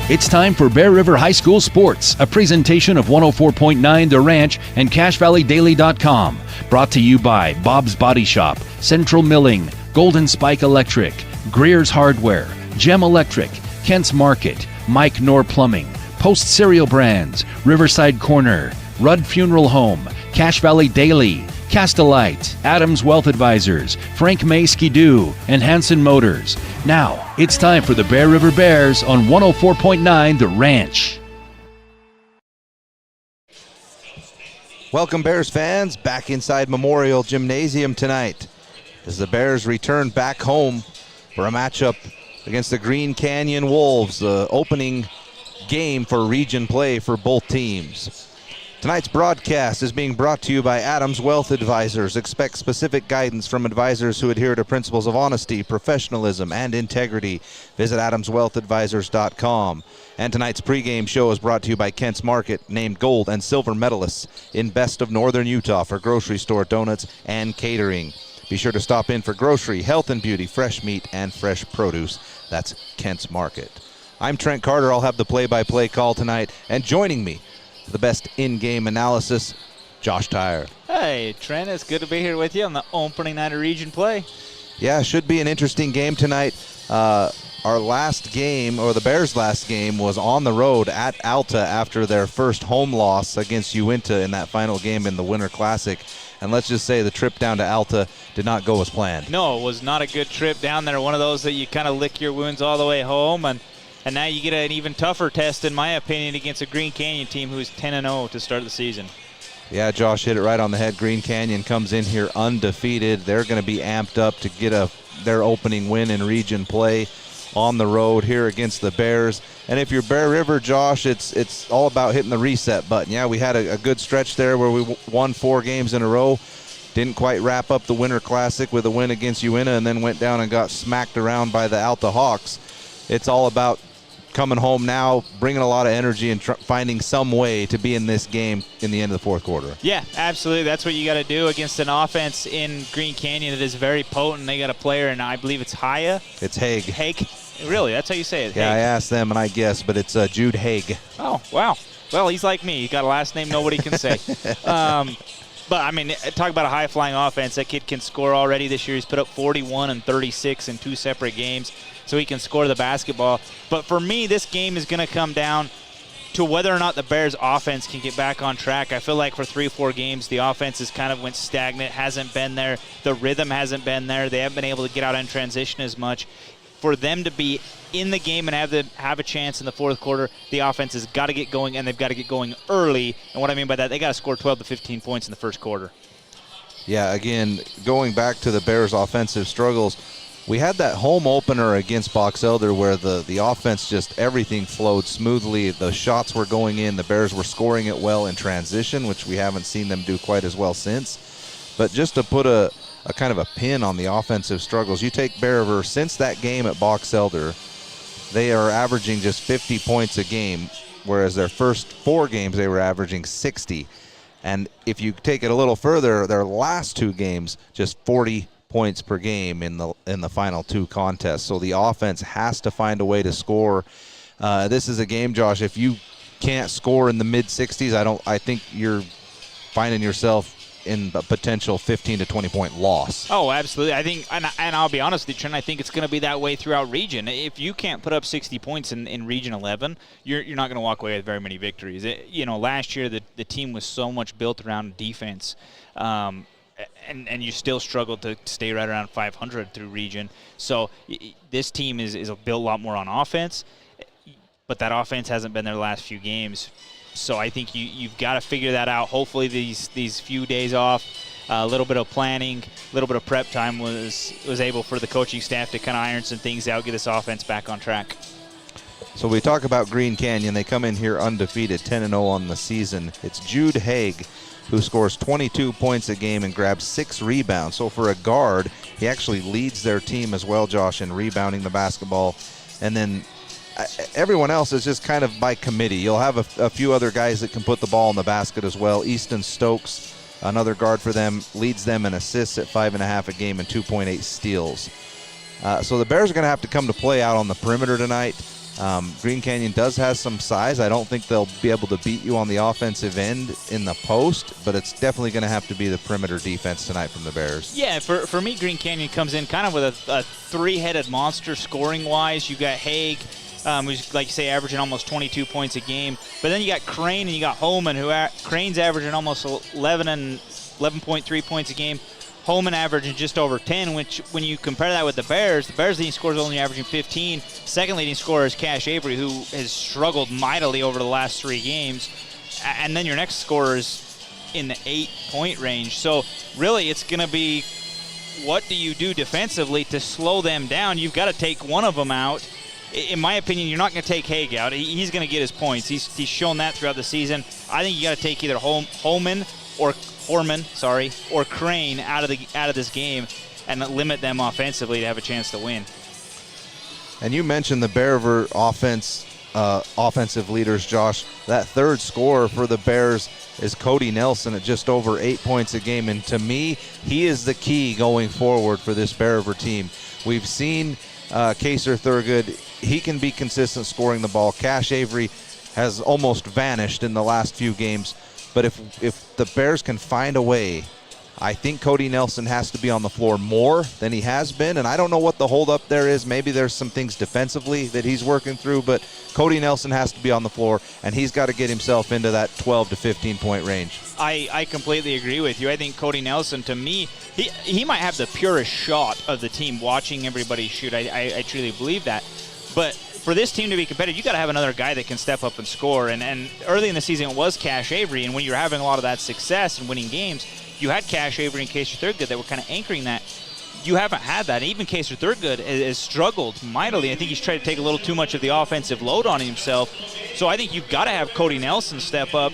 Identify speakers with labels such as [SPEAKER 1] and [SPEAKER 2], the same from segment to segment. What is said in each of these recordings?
[SPEAKER 1] It's time for Bear River High School Sports, a presentation of 104.9 The Ranch and CashValleyDaily.com. Brought to you by Bob's Body Shop, Central Milling, Golden Spike Electric, Greer's Hardware, Gem Electric, Kent's Market, Mike Knorr Plumbing, Post Cereal Brands, Riverside Corner, Rudd Funeral Home, Cache Valley Daily, Castelite, Adams Wealth Advisors, Frank May Skidoo, and Hanson Motors. Now, it's time for the Bear River Bears on 104.9 The Ranch.
[SPEAKER 2] Welcome, Bears fans, back inside Memorial Gymnasium tonight as the Bears return back home for a matchup against the Green Canyon Wolves, the opening game for region play for both teams. Tonight's broadcast is being brought to you by Adams Wealth Advisors. Expect specific guidance from advisors who adhere to principles of honesty, professionalism, and integrity. Visit AdamsWealthAdvisors.com. And tonight's pregame show is brought to you by Kent's Market, named gold and silver medalists in Best of Northern Utah for grocery store donuts and catering. Be sure to stop in for grocery, health and beauty, fresh meat, and fresh produce. That's Kent's Market. I'm Trent Carter. I'll have the play-by-play call tonight. And joining me, the best in-game analysis, Josh Tyre.
[SPEAKER 3] Hey, Trent, it's good to be here with you on the opening night of region play.
[SPEAKER 2] Yeah, should be an interesting game tonight. Our last game, or the Bears' last game, was on the road at Alta after their first home loss against Uinta in that final game in the Winter Classic. And let's just say the trip down to Alta did not go as planned.
[SPEAKER 3] No, it was not a good trip down there. One of those that you kind of lick your wounds all the way home. And now you get an even tougher test, in my opinion, against a Green Canyon team who's 10-0 to start the season.
[SPEAKER 2] Yeah, Josh hit it right on the head. Green Canyon comes in here undefeated. They're going to be amped up to get their opening win in region play on the road here against the Bears. And if you're Bear River, Josh, it's all about hitting the reset button. Yeah, we had a good stretch there where we won 4 games in a row. Didn't quite wrap up the Winter Classic with a win against Uinta and then went down and got smacked around by the Alta Hawks. It's all about coming home now, bringing a lot of energy and finding some way to be in this game in the end of the fourth quarter.
[SPEAKER 3] Yeah, absolutely. That's what you got to do against an offense in Green Canyon that is very potent. They got a player, and I believe it's Haya.
[SPEAKER 2] It's Haig.
[SPEAKER 3] Haig? Really? That's how you say it?
[SPEAKER 2] Yeah,
[SPEAKER 3] Haig.
[SPEAKER 2] I asked them, and I guessed, but it's Jude Haig.
[SPEAKER 3] Oh, wow. Well, he's like me. He's got a last name nobody can say. But, I mean, talk about a high-flying offense. That kid can score already this year. He's put up 41 and 36 in 2 separate games, so he can score the basketball. But for me, this game is going to come down to whether or not the Bears' offense can get back on track. I feel like for 3 or 4 games, the offense has kind of went stagnant, hasn't been there. The rhythm hasn't been there. They haven't been able to get out in transition as much. For them to be in the game and have a chance in the fourth quarter, the offense has got to get going, and they've got to get going early. And what I mean by that, they got to score 12 to 15 points in the first quarter.
[SPEAKER 2] Yeah, again, going back to the Bears' offensive struggles, we had that home opener against Box Elder where the offense, just everything flowed smoothly. The shots were going in. The Bears were scoring it well in transition, which we haven't seen them do quite as well since. But just to put a kind of a pin on the offensive struggles, you take Bear River, since that game at Box Elder, they are averaging just 50 points a game, whereas their first 4 games they were averaging 60. And if you take it a little further, their last 2 games, just 40 points per game in the final 2 contests. So the offense has to find a way to score. This is a game, Josh, if you can't score in the mid-60s, I think you're finding yourself in a potential 15 to 20 point loss.
[SPEAKER 3] Oh, absolutely. I think, and I'll be honest with you, Trent, I think it's going to be that way throughout region. If you can't put up 60 points in Region 11, you're not going to walk away with very many victories. Last year the team was so much built around defense, and you still struggled to stay right around 500 through region. So this team is built a lot more on offense, but that offense hasn't been there the last few games. So I think you've got to figure that out. Hopefully these few days off, a little bit of planning, a little bit of prep time was able for the coaching staff to kind of iron some things out, get this offense back on track.
[SPEAKER 2] So we talk about Green Canyon. They come in here undefeated, 10-0 on the season. It's Jude Haig who scores 22 points a game and grabs 6 rebounds. So for a guard, he actually leads their team as well, Josh, in rebounding the basketball. And then everyone else is just kind of by committee. You'll have a few other guys that can put the ball in the basket as well. Easton Stokes, another guard for them, leads them in assists at 5.5 a game and 2.8 steals. So the Bears are going to have to come to play out on the perimeter tonight. Green Canyon does have some size. I don't think they'll be able to beat you on the offensive end in the post, but it's definitely going to have to be the perimeter defense tonight from the Bears.
[SPEAKER 3] Yeah, for me, Green Canyon comes in kind of with a three-headed monster scoring-wise. You got Haig, who's, like you say, averaging almost 22 points a game. But then you got Crane and you got Holman, who Crane's averaging almost 11.3 points a game. Holman averaging just over 10, which when you compare that with the Bears leading scorer is only averaging 15. Second leading scorer is Cash Avery, who has struggled mightily over the last 3 games. And then your next scorer is in the 8-point range. So really it's going to be, what do you do defensively to slow them down? You've got to take one of them out. In my opinion, you're not going to take Haig out. He's going to get his points. He's shown that throughout the season. I think you got to take either Holman or Crane out of this game and limit them offensively to have a chance to win.
[SPEAKER 2] And you mentioned the Bear offensive leaders, Josh. That third scorer for the Bears is Cody Nelson at just over 8 points a game. And to me, he is the key going forward for this Bear team. We've seen Kaser Thurgood. He can be consistent scoring the ball. Cash Avery has almost vanished in the last few games. But if the Bears can find a way, I think Cody Nelson has to be on the floor more than he has been. And I don't know what the holdup there is. Maybe there's some things defensively that he's working through. But Cody Nelson has to be on the floor, and he's got to get himself into that 12 to 15-point range.
[SPEAKER 3] I completely agree with you. I think Cody Nelson, to me, he might have the purest shot of the team watching everybody shoot. I truly believe that. But for this team to be competitive, you got to have another guy that can step up and score. And early in the season, it was Cash Avery. And when you're having a lot of that success and winning games, you had Cash Avery and Kaser Thurgood that were kind of anchoring that. You haven't had that. Even Kaser Thurgood has struggled mightily. I think he's tried to take a little too much of the offensive load on himself. So I think you've got to have Cody Nelson step up.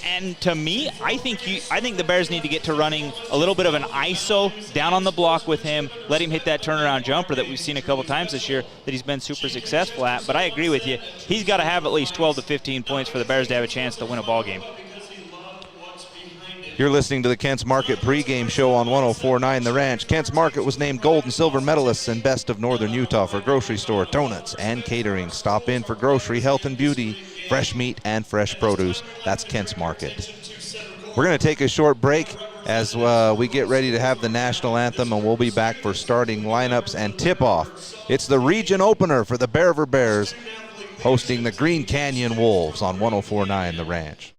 [SPEAKER 3] And to me, I think the Bears need to get to running a little bit of an ISO down on the block with him, let him hit that turnaround jumper that we've seen a couple times this year that he's been super successful at. But I agree with you. He's got to have at least 12 to 15 points for the Bears to have a chance to win a ball game.
[SPEAKER 2] You're listening to the Kent's Market pregame show on 104.9 The Ranch. Kent's Market was named gold and silver medalists and best of Northern Utah for grocery store, donuts, and catering. Stop in for grocery, health and beauty, fresh meat, and fresh produce. That's Kent's Market. We're going to take a short break as we get ready to have the national anthem, and we'll be back for starting lineups and tip-off. It's the region opener for the Bear Bears hosting the Green Canyon Wolves on 104.9 The Ranch.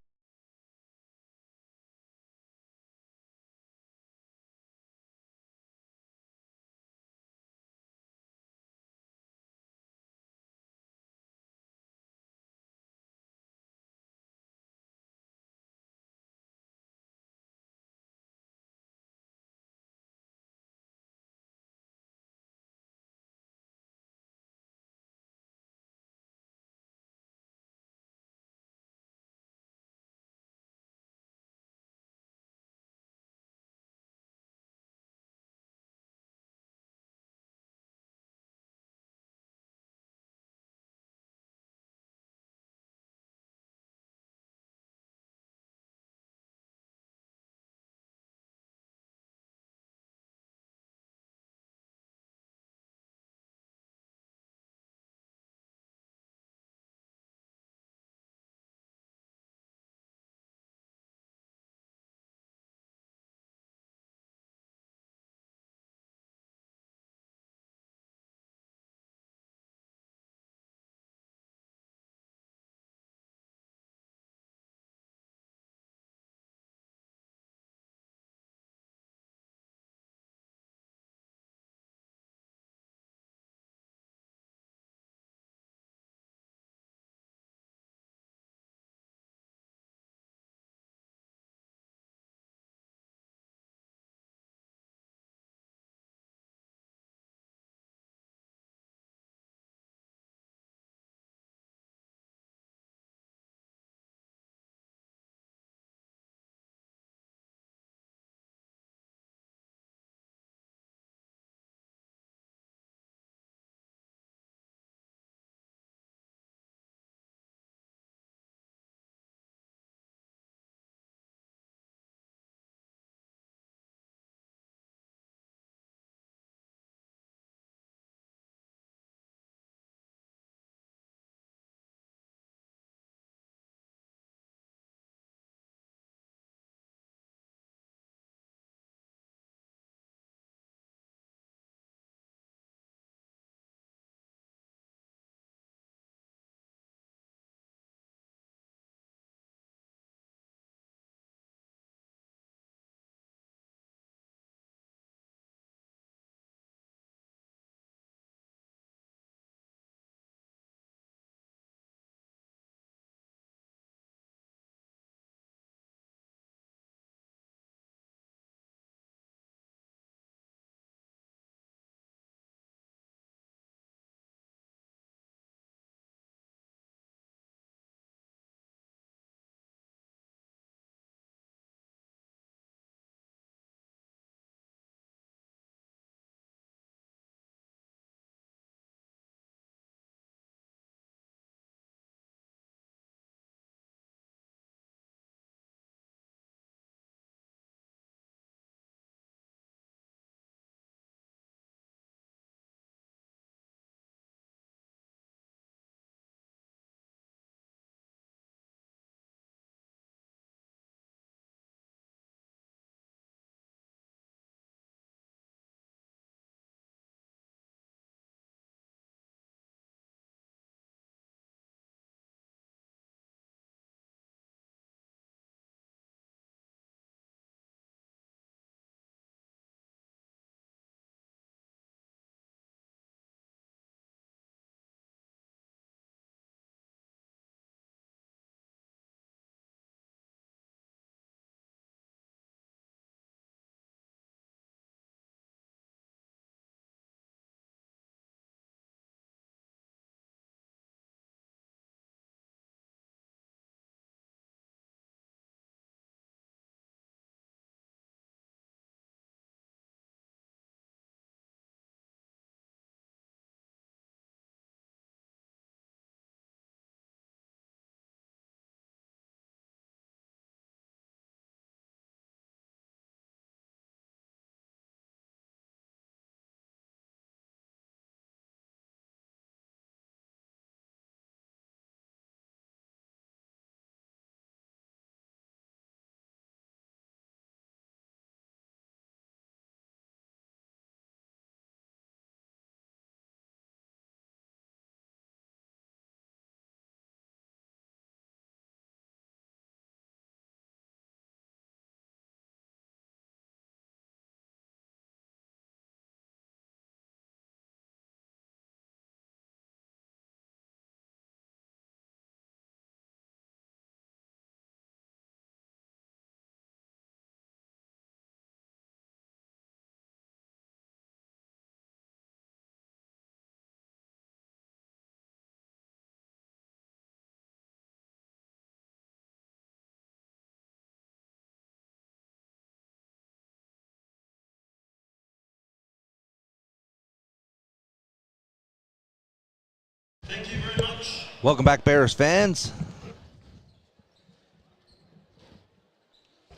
[SPEAKER 2] Welcome back, Bears fans.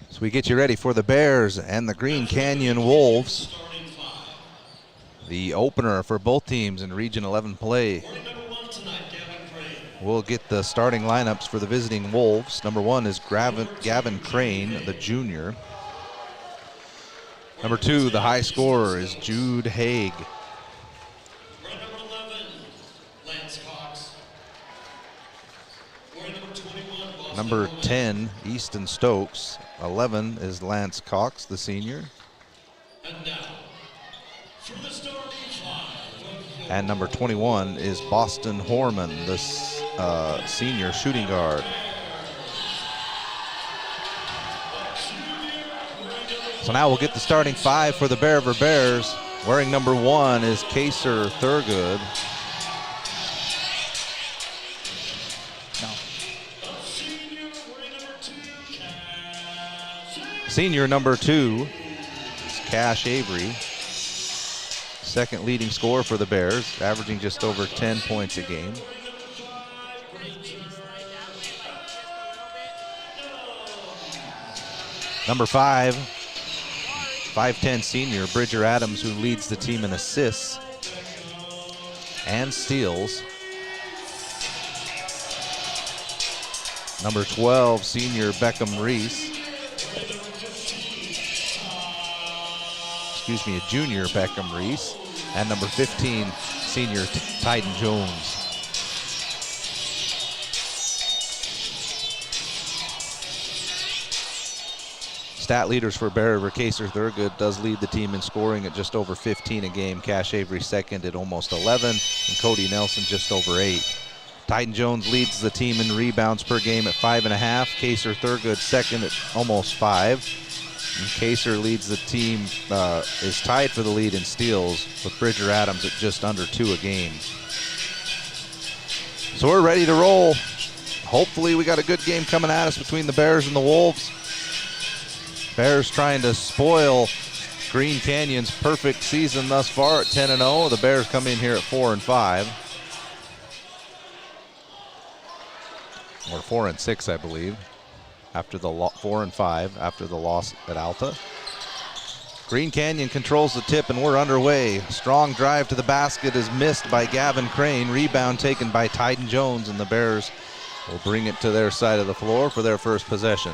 [SPEAKER 2] So we get you ready for the Bears and the Green Canyon Wolves. The opener for both teams in Region 11 play. We'll get the starting lineups for the visiting Wolves. Number 1 is Gavin Crane, the junior. Number 2, the high scorer, is Jude Haig. Number 10, Easton Stokes. 11 is Lance Cox, the senior. And number 21 is Boston Horman, the senior shooting guard. So now we'll get the starting 5 for the Bear River Bears. Wearing number 1 is Kaser Thurgood. Senior number 2 is Cash Avery. Second leading scorer for the Bears, averaging just over 10 points a game. Number 5, 5'10" senior Bridger Adams, who leads the team in assists and steals. Number 12, senior Beckham Reese. A junior Beckham Reese. And number 15, senior Tyden Jones. Stat leaders for Bear River, Kaser Thurgood does lead the team in scoring at just over 15 a game. Cash Avery second at almost 11, and Cody Nelson just over 8. Tyden Jones leads the team in rebounds per game at 5.5. Kaser Thurgood second at almost 5. And Kaser leads the team, is tied for the lead in steals with Bridger Adams at just under 2 a game. So we're ready to roll. Hopefully we got a good game coming at us between the Bears and the Wolves. Bears trying to spoil Green Canyon's perfect season thus far at 10-0. The Bears come in here at 4-5. Or 4-6, I believe. After the 4-5 after the loss at Alta. Green Canyon controls the tip and we're underway. Strong drive to the basket is missed by Gavin Crane. Rebound taken by Tyden Jones, and the Bears will bring it to their side of the floor for their first possession.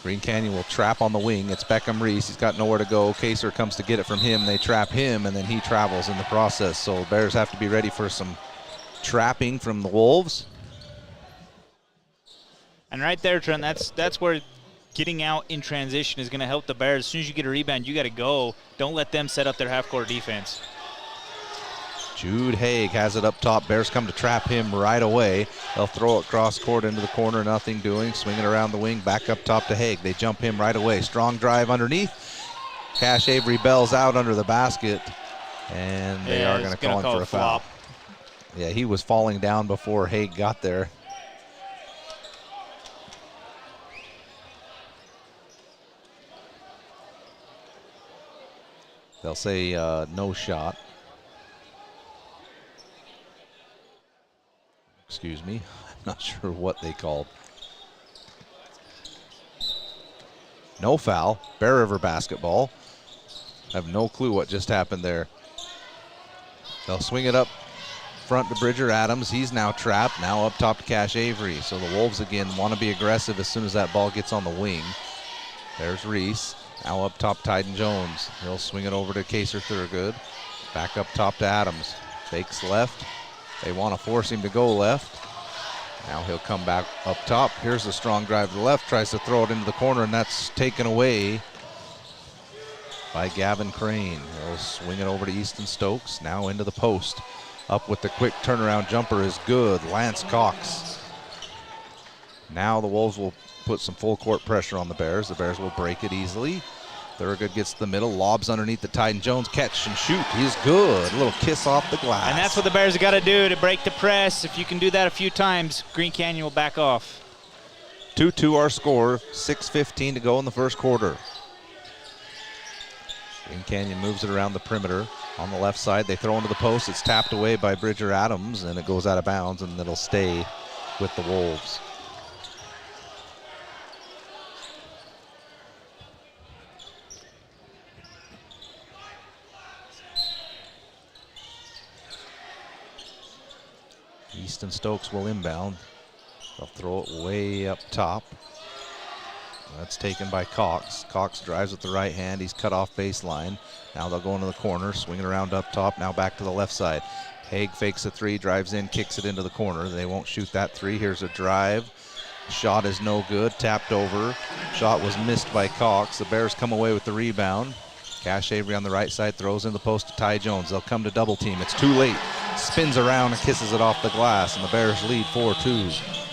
[SPEAKER 2] Green Canyon will trap on the wing. It's Beckham Reese. He's got nowhere to go. Kaser comes to get it from him. They trap him, and then he travels in the process. So Bears have to be ready for some trapping from the Wolves.
[SPEAKER 3] And right there, Trent, that's where getting out in transition is going to help the Bears. As soon as you get a rebound, you got to go. Don't let them set up their half-court defense.
[SPEAKER 2] Jude Haig has it up top. Bears come to trap him right away. They'll throw it cross court into the corner, nothing doing. Swing it around the wing, back up top to Haig. They jump him right away. Strong drive underneath. Cash Avery bells out under the basket, and they are going to call him for a foul. Yeah, he was falling down before Haig got there. They'll say no shot. Excuse me, I'm not sure what they called. No foul. Bear River basketball. I have no clue what just happened there. They'll swing it up front to Bridger Adams. He's now trapped. Now up top to Cash Avery. So the Wolves again want to be aggressive as soon as that ball gets on the wing. There's Reese. Now up top, Tyden Jones. He'll swing it over to Kaser Thurgood. Back up top to Adams. Fakes left. They want to force him to go left. Now he'll come back up top. Here's a strong drive to the left. Tries to throw it into the corner, and that's taken away by Gavin Crane. He'll swing it over to Easton Stokes. Now into the post. Up with the quick turnaround jumper is good. Lance Cox. Now the Wolves will put some full court pressure on the Bears. The Bears will break it easily. Thurgood gets to the middle, lobs underneath the Tyden Jones, catch and shoot. He's good. A little kiss off the glass.
[SPEAKER 3] And that's what the Bears have got to do to break the press. If you can do that a few times, Green Canyon will back off.
[SPEAKER 2] 2-2 our score, 6:15 to go in the first quarter. Green Canyon moves it around the perimeter on the left side. They throw into the post. It's tapped away by Bridger Adams, and it goes out of bounds, and it'll stay with the Wolves. Easton Stokes will inbound. They'll throw it way up top. That's taken by Cox. Cox drives with the right hand. He's cut off baseline. Now they'll go into the corner, swing it around up top. Now back to the left side. Haig fakes a three, drives in, kicks it into the corner. They won't shoot that three. Here's a drive. Shot is no good. Tapped over. Shot was missed by Cox. The Bears come away with the rebound. Cash Avery on the right side throws in the post to Ty Jones. They'll come to double team. It's too late. Spins around and kisses it off the glass, and the Bears lead 4-2.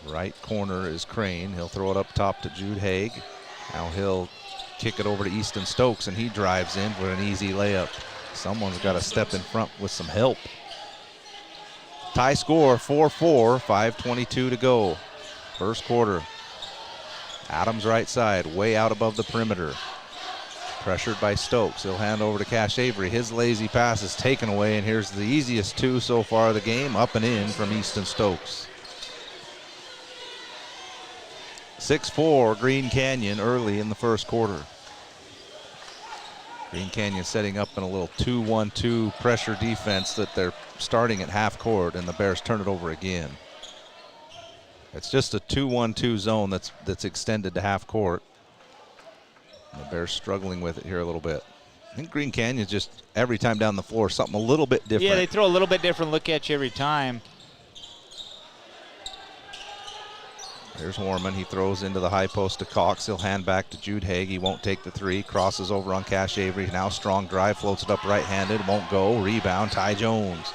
[SPEAKER 2] Right corner is Crane. He'll throw it up top to Jude Haig. Now he'll kick it over to Easton Stokes, and he drives in for an easy layup. Someone's got to step in front with some help. Tie score 4-4, 5:22 to go. First quarter. Adams right side, way out above the perimeter. Pressured by Stokes. He'll hand over to Cash Avery. His lazy pass is taken away, and here's the easiest two so far of the game, up and in from Easton Stokes. 6-4 Green Canyon early in the first quarter. Green Canyon setting up in a little 2-1-2 pressure defense that they're starting at half court, and the Bears turn it over again. It's just a 2-1-2 zone that's extended to half court. And the Bears struggling with it here a little bit. I think Green Canyon just every time down the floor something a little bit different.
[SPEAKER 3] Yeah, they throw a little bit different look at you every time.
[SPEAKER 2] There's Horman. He throws into the high post to Cox. He'll hand back to Jude Haig. He won't take the three. Crosses over on Cash Avery. Now strong drive. Floats it up right-handed. Won't go. Rebound. Ty Jones.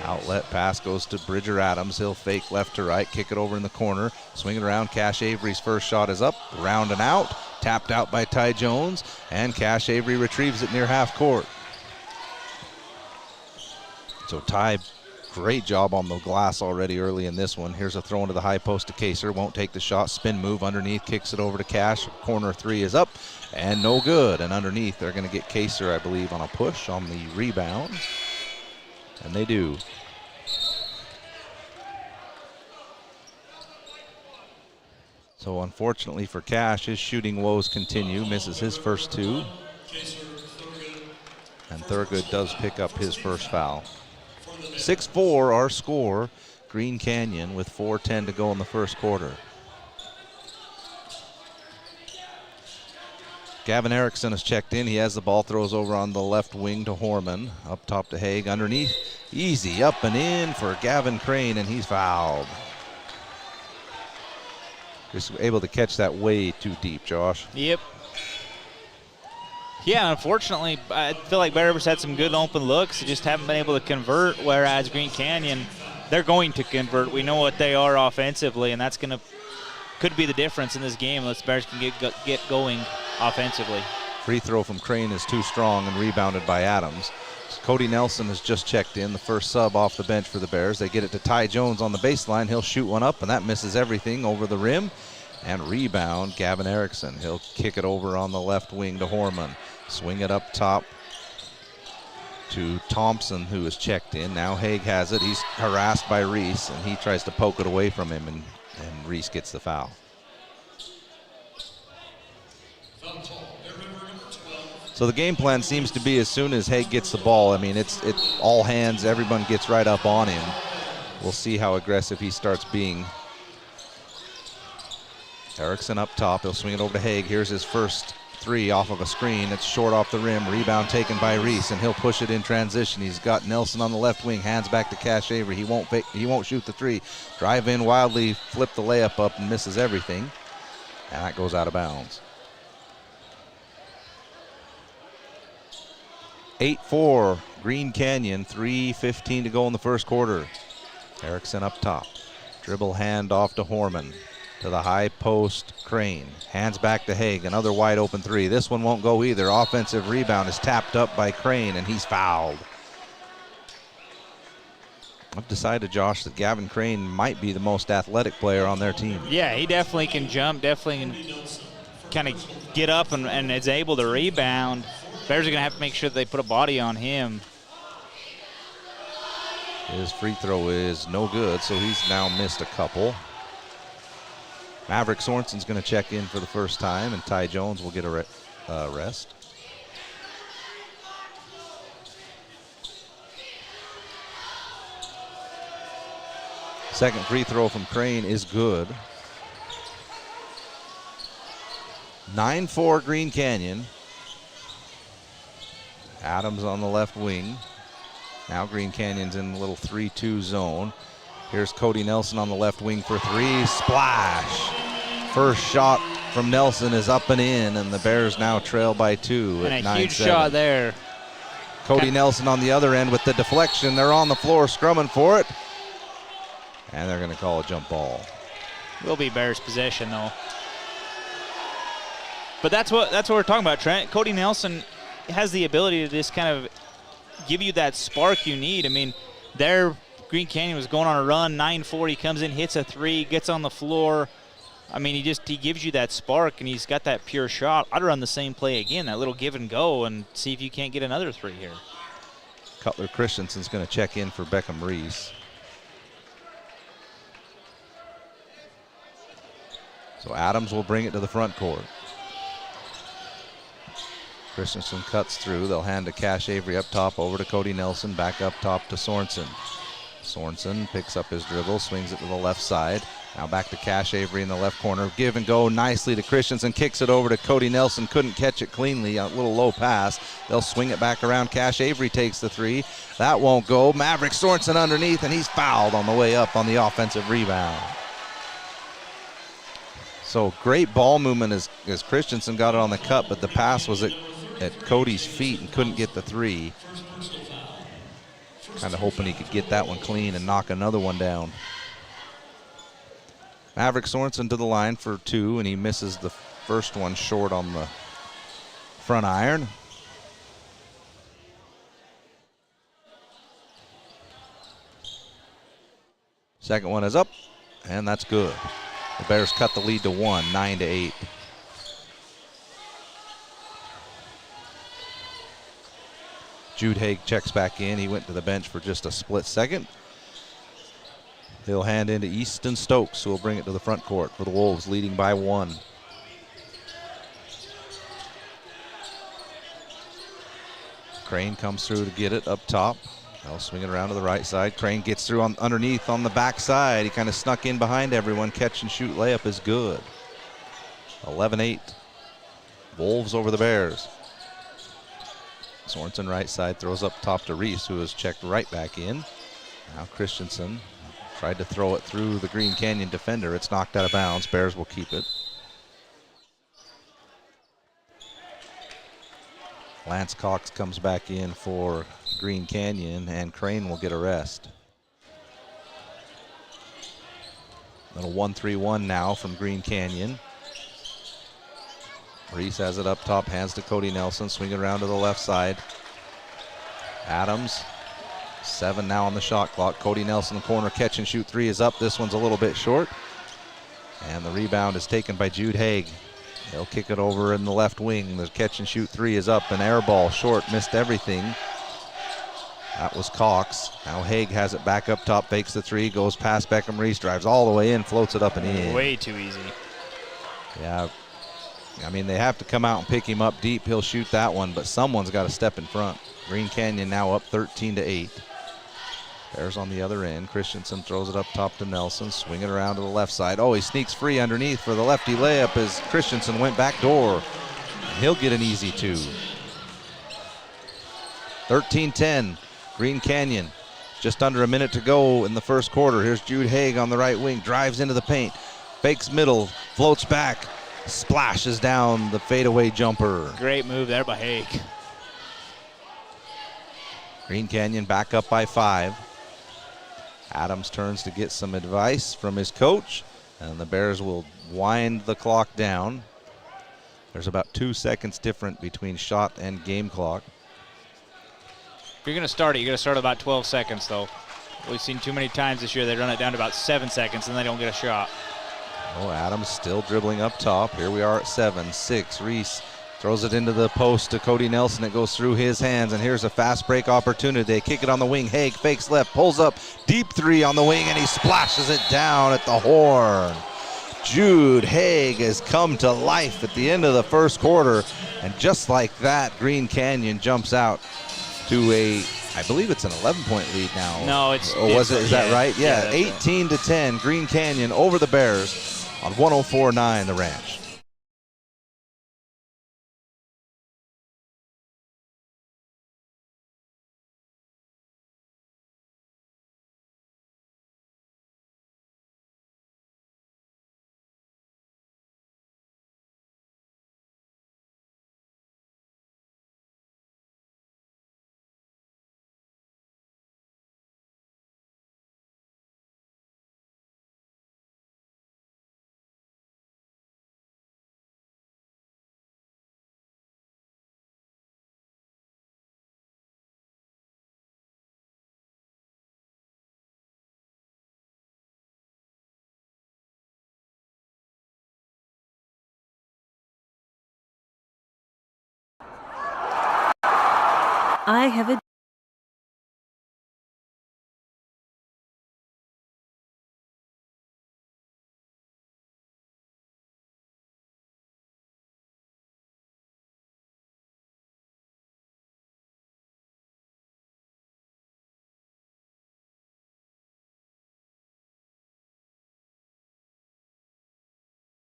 [SPEAKER 2] Outlet pass goes to Bridger Adams. He'll fake left to right. Kick it over in the corner. Swing it around. Cash Avery's first shot is up. Round and out. Tapped out by Ty Jones. And Cash Avery retrieves it near half court. So Ty, great job on the glass already early in this one. Here's a throw into the high post to Kaser. Won't take the shot. Spin move underneath. Kicks it over to Cash. Corner three is up and no good. And underneath they're going to get Kaser, I believe, on a push on the rebound. And they do. So unfortunately for Cash, his shooting woes continue. Misses his first two. And Thurgood does pick up his first foul. 6-4 our score. Green Canyon with 4:10 to go in the first quarter. Gavin Erickson has checked in. He has the ball, throws over on the left wing to Horman. Up top to Haig, underneath. Easy up and in for Gavin Crane, and he's fouled. Just able to catch that way too deep, Josh.
[SPEAKER 3] Yep. Yeah, unfortunately, I feel like Bear Rivers had some good open looks. They just haven't been able to convert, whereas Green Canyon, they're going to convert. We know what they are offensively, and that's could be the difference in this game unless Bears can get going offensively.
[SPEAKER 2] Free throw from Crane is too strong and rebounded by Adams. Cody Nelson has just checked in, the first sub off the bench for the Bears. They get it to Ty Jones on the baseline. He'll shoot one up, and that misses everything over the rim. And rebound, Gavin Erickson. He'll kick it over on the left wing to Horman. Swing it up top to Thompson, who is checked in. Now Haig has it. He's harassed by Reese, and he tries to poke it away from him, and Reese gets the foul. So the game plan seems to be as soon as Haig gets the ball, I mean, it's all hands. Everyone gets right up on him. We'll see how aggressive he starts being. Erickson up top. He'll swing it over to Haig. Here's his first three off of a screen. It's short off the rim. Rebound taken by Reese, and he'll push it in transition. He's got Nelson on the left wing. Hands back to Cash Avery. He won't shoot the three. Drive in wildly, flip the layup up, and misses everything. And that goes out of bounds. 8-4 Green Canyon. 3:15 to go in the first quarter. Erickson up top. Dribble hand off to Horman. To the high post, Crane. Hands back to Haig. Another wide open three. This one won't go either. Offensive rebound is tapped up by Crane, and he's fouled. I've decided, Josh, that Gavin Crane might be the most athletic player on their team.
[SPEAKER 3] Yeah, he definitely can jump, definitely can kind of get up and is able to rebound, Bears are going to have to make sure that they put a body on him.
[SPEAKER 2] His free throw is no good, so he's now missed a couple. Maverick Sorensen's going to check in for the first time, and Ty Jones will get a rest. Second free throw from Crane is good. 9-4 Green Canyon. Adams on the left wing. Now Green Canyon's in the little 3-2 zone. Here's Cody Nelson on the left wing for three. Splash. First shot from Nelson is up and in, and the Bears now trail by 2
[SPEAKER 3] and
[SPEAKER 2] at 9-7.
[SPEAKER 3] a huge shot there.
[SPEAKER 2] Cody Nelson on the other end with the deflection. They're on the floor scrumming for it. And they're going to call a jump ball.
[SPEAKER 3] Will be Bears possession, though. But that's what we're talking about, Trent. Cody Nelson has the ability to just kind of give you that spark you need. I mean, Green Canyon was going on a run, 9-4. He comes in, hits a three, gets on the floor. I mean, he gives you that spark, and he's got that pure shot. I'd run the same play again, that little give and go, and see if you can't get another three here.
[SPEAKER 2] Cutler Christensen's going to check in for Beckham Reese. So Adams will bring it to the front court. Christensen cuts through. They'll hand to Cash Avery up top, over to Cody Nelson, back up top to Sorensen. Sorensen picks up his dribble, swings it to the left side. Now back to Cash Avery in the left corner. Give and go nicely to Christensen, kicks it over to Cody Nelson. Couldn't catch it cleanly, a little low pass. They'll swing it back around. Cash Avery takes the three. That won't go. Maverick Sorensen underneath, and he's fouled on the way up on the offensive rebound. So great ball movement as Christensen got it on the cut, but the pass was at Cody's feet and couldn't get the three. Kind of hoping he could get that one clean and knock another one down. Maverick Sorensen to the line for two, and he misses the first one short on the front iron. Second one is up, and that's good. The Bears cut the lead to 1, 9-8. Jude Haig checks back in. He went to the bench for just a split second. He'll hand into Easton Stokes, who will bring it to the front court for the Wolves, leading by 1. Crane comes through to get it up top. They'll swing it around to the right side. Crane gets through underneath on the backside. He kind of snuck in behind everyone. Catch and shoot layup is good. 11-8. Wolves over the Bears. Sorensen right side throws up top to Reese, who is checked right back in. Now Christensen tried to throw it through the Green Canyon defender. It's knocked out of bounds. Bears will keep it. Lance Cox comes back in for Green Canyon, and Crane will get a rest. Little 1-3-1 now from Green Canyon. Reese has it up top, hands to Cody Nelson, swing it around to the left side. Adams, 7 now on the shot clock. Cody Nelson, the corner, catch and shoot three is up. This one's a little bit short. And the rebound is taken by Jude Haig. They'll kick it over in the left wing. The catch and shoot three is up. An air ball short, missed everything. That was Cox. Now Haig has it back up top, fakes the three, goes past Beckham Reese, drives all the way in, floats it up and in.
[SPEAKER 3] Way too easy.
[SPEAKER 2] Yeah. I mean, they have to come out and pick him up deep. He'll shoot that one, but someone's got to step in front. Green Canyon now up 13-8. Bears on the other end. Christensen throws it up top to Nelson. Swing it around to the left side. Oh, he sneaks free underneath for the lefty layup as Christensen went back door. He'll get an easy two. 13-10. Green Canyon. Just under a minute to go in the first quarter. Here's Jude Haig on the right wing. Drives into the paint. Fakes middle. Floats back. Splashes down the fadeaway jumper.
[SPEAKER 3] Great move there by Haig.
[SPEAKER 2] Green Canyon back up by 5. Adams turns to get some advice from his coach, and the Bears will wind the clock down. There's about 2 seconds different between shot and game clock.
[SPEAKER 3] If you're going to start it, you're going to start at about 12 seconds, though. We've seen too many times this year they run it down to about 7 seconds and they don't get a shot.
[SPEAKER 2] Oh, Adams still dribbling up top. Here we are at 7-6. Reese throws it into the post to Cody Nelson. It goes through his hands, and here's a fast break opportunity. They kick it on the wing. Haig fakes left, pulls up, deep three on the wing, and he splashes it down at the horn. Jude Haig has come to life at the end of the first quarter, and just like that, Green Canyon jumps out to a, I believe it's an 11-point lead now.
[SPEAKER 3] No, it's.
[SPEAKER 2] Or was it? Is that right? Yeah,
[SPEAKER 3] that's right.
[SPEAKER 2] 18-10. Green Canyon over the Bears on 104.9 The Ranch.
[SPEAKER 4] I have a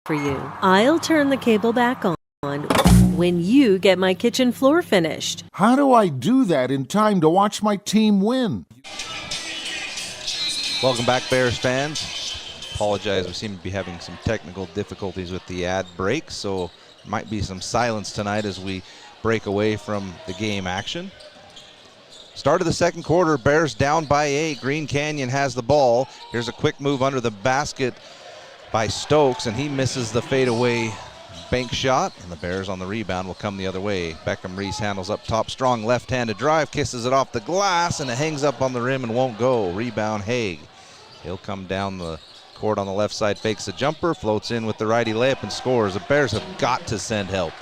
[SPEAKER 4] for you. I'll turn the cable back on when you get my kitchen floor finished.
[SPEAKER 5] How do I do that in time to watch my team win?
[SPEAKER 2] Welcome back, Bears fans. Apologize, we seem to be having some technical difficulties with the ad break, so might be some silence tonight as we break away from the game action. Start of the second quarter, Bears down by 8. Green Canyon has the ball. Here's a quick move under the basket by Stokes, and he misses the fadeaway bank shot, and the Bears on the rebound will come the other way. Beckham Reese handles up top, strong left-handed drive, kisses it off the glass, and it hangs up on the rim and won't go. Rebound Haig. He'll come down the court on the left side, fakes a jumper, floats in with the righty layup and scores. The Bears have got to send help.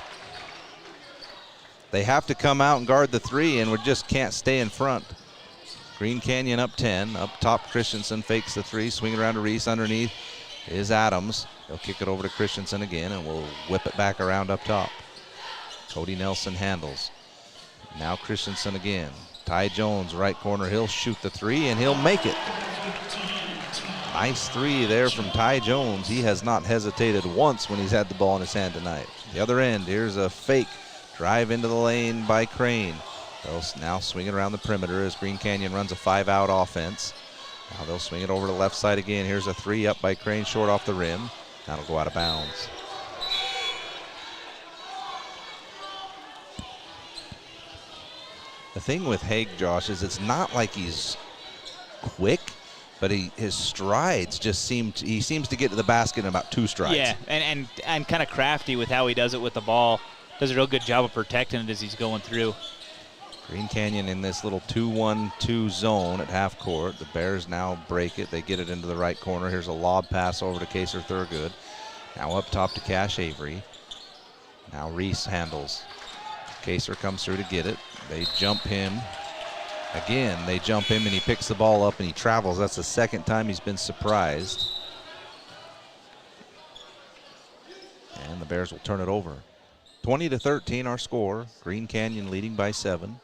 [SPEAKER 2] They have to come out and guard the three, and we just can't stay in front. Green Canyon up 10. Up top, Christensen fakes the three, swinging around to Reese. Underneath is Adams. They'll kick it over to Christensen again, and we'll whip it back around up top. Cody Nelson handles. Now Christensen again. Ty Jones, right corner. He'll shoot the three, and he'll make it. Nice three there from Ty Jones. He has not hesitated once when he's had the ball in his hand tonight. The other end, here's a fake drive into the lane by Crane. They'll now swing it around the perimeter as Green Canyon runs a 5-out offense. Now they'll swing it over to the left side again. Here's a three up by Crane, short off the rim. That'll go out of bounds. The thing with Haig, Josh, is it's not like he's quick, but his strides just he seems to get to the basket in about 2 strides.
[SPEAKER 3] Yeah, and kind of crafty with how he does it with the ball. Does a real good job of protecting it as he's going through.
[SPEAKER 2] Green Canyon in this little 2-1-2 zone at half court. The Bears now break it. They get it into the right corner. Here's a lob pass over to Kaser Thurgood. Now up top to Cash Avery. Now Reese handles. Kaser comes through to get it. They jump him. Again, they jump him, and he picks the ball up, and he travels. That's the second time he's been surprised. And the Bears will turn it over. 20-13 our score. Green Canyon leading by 7.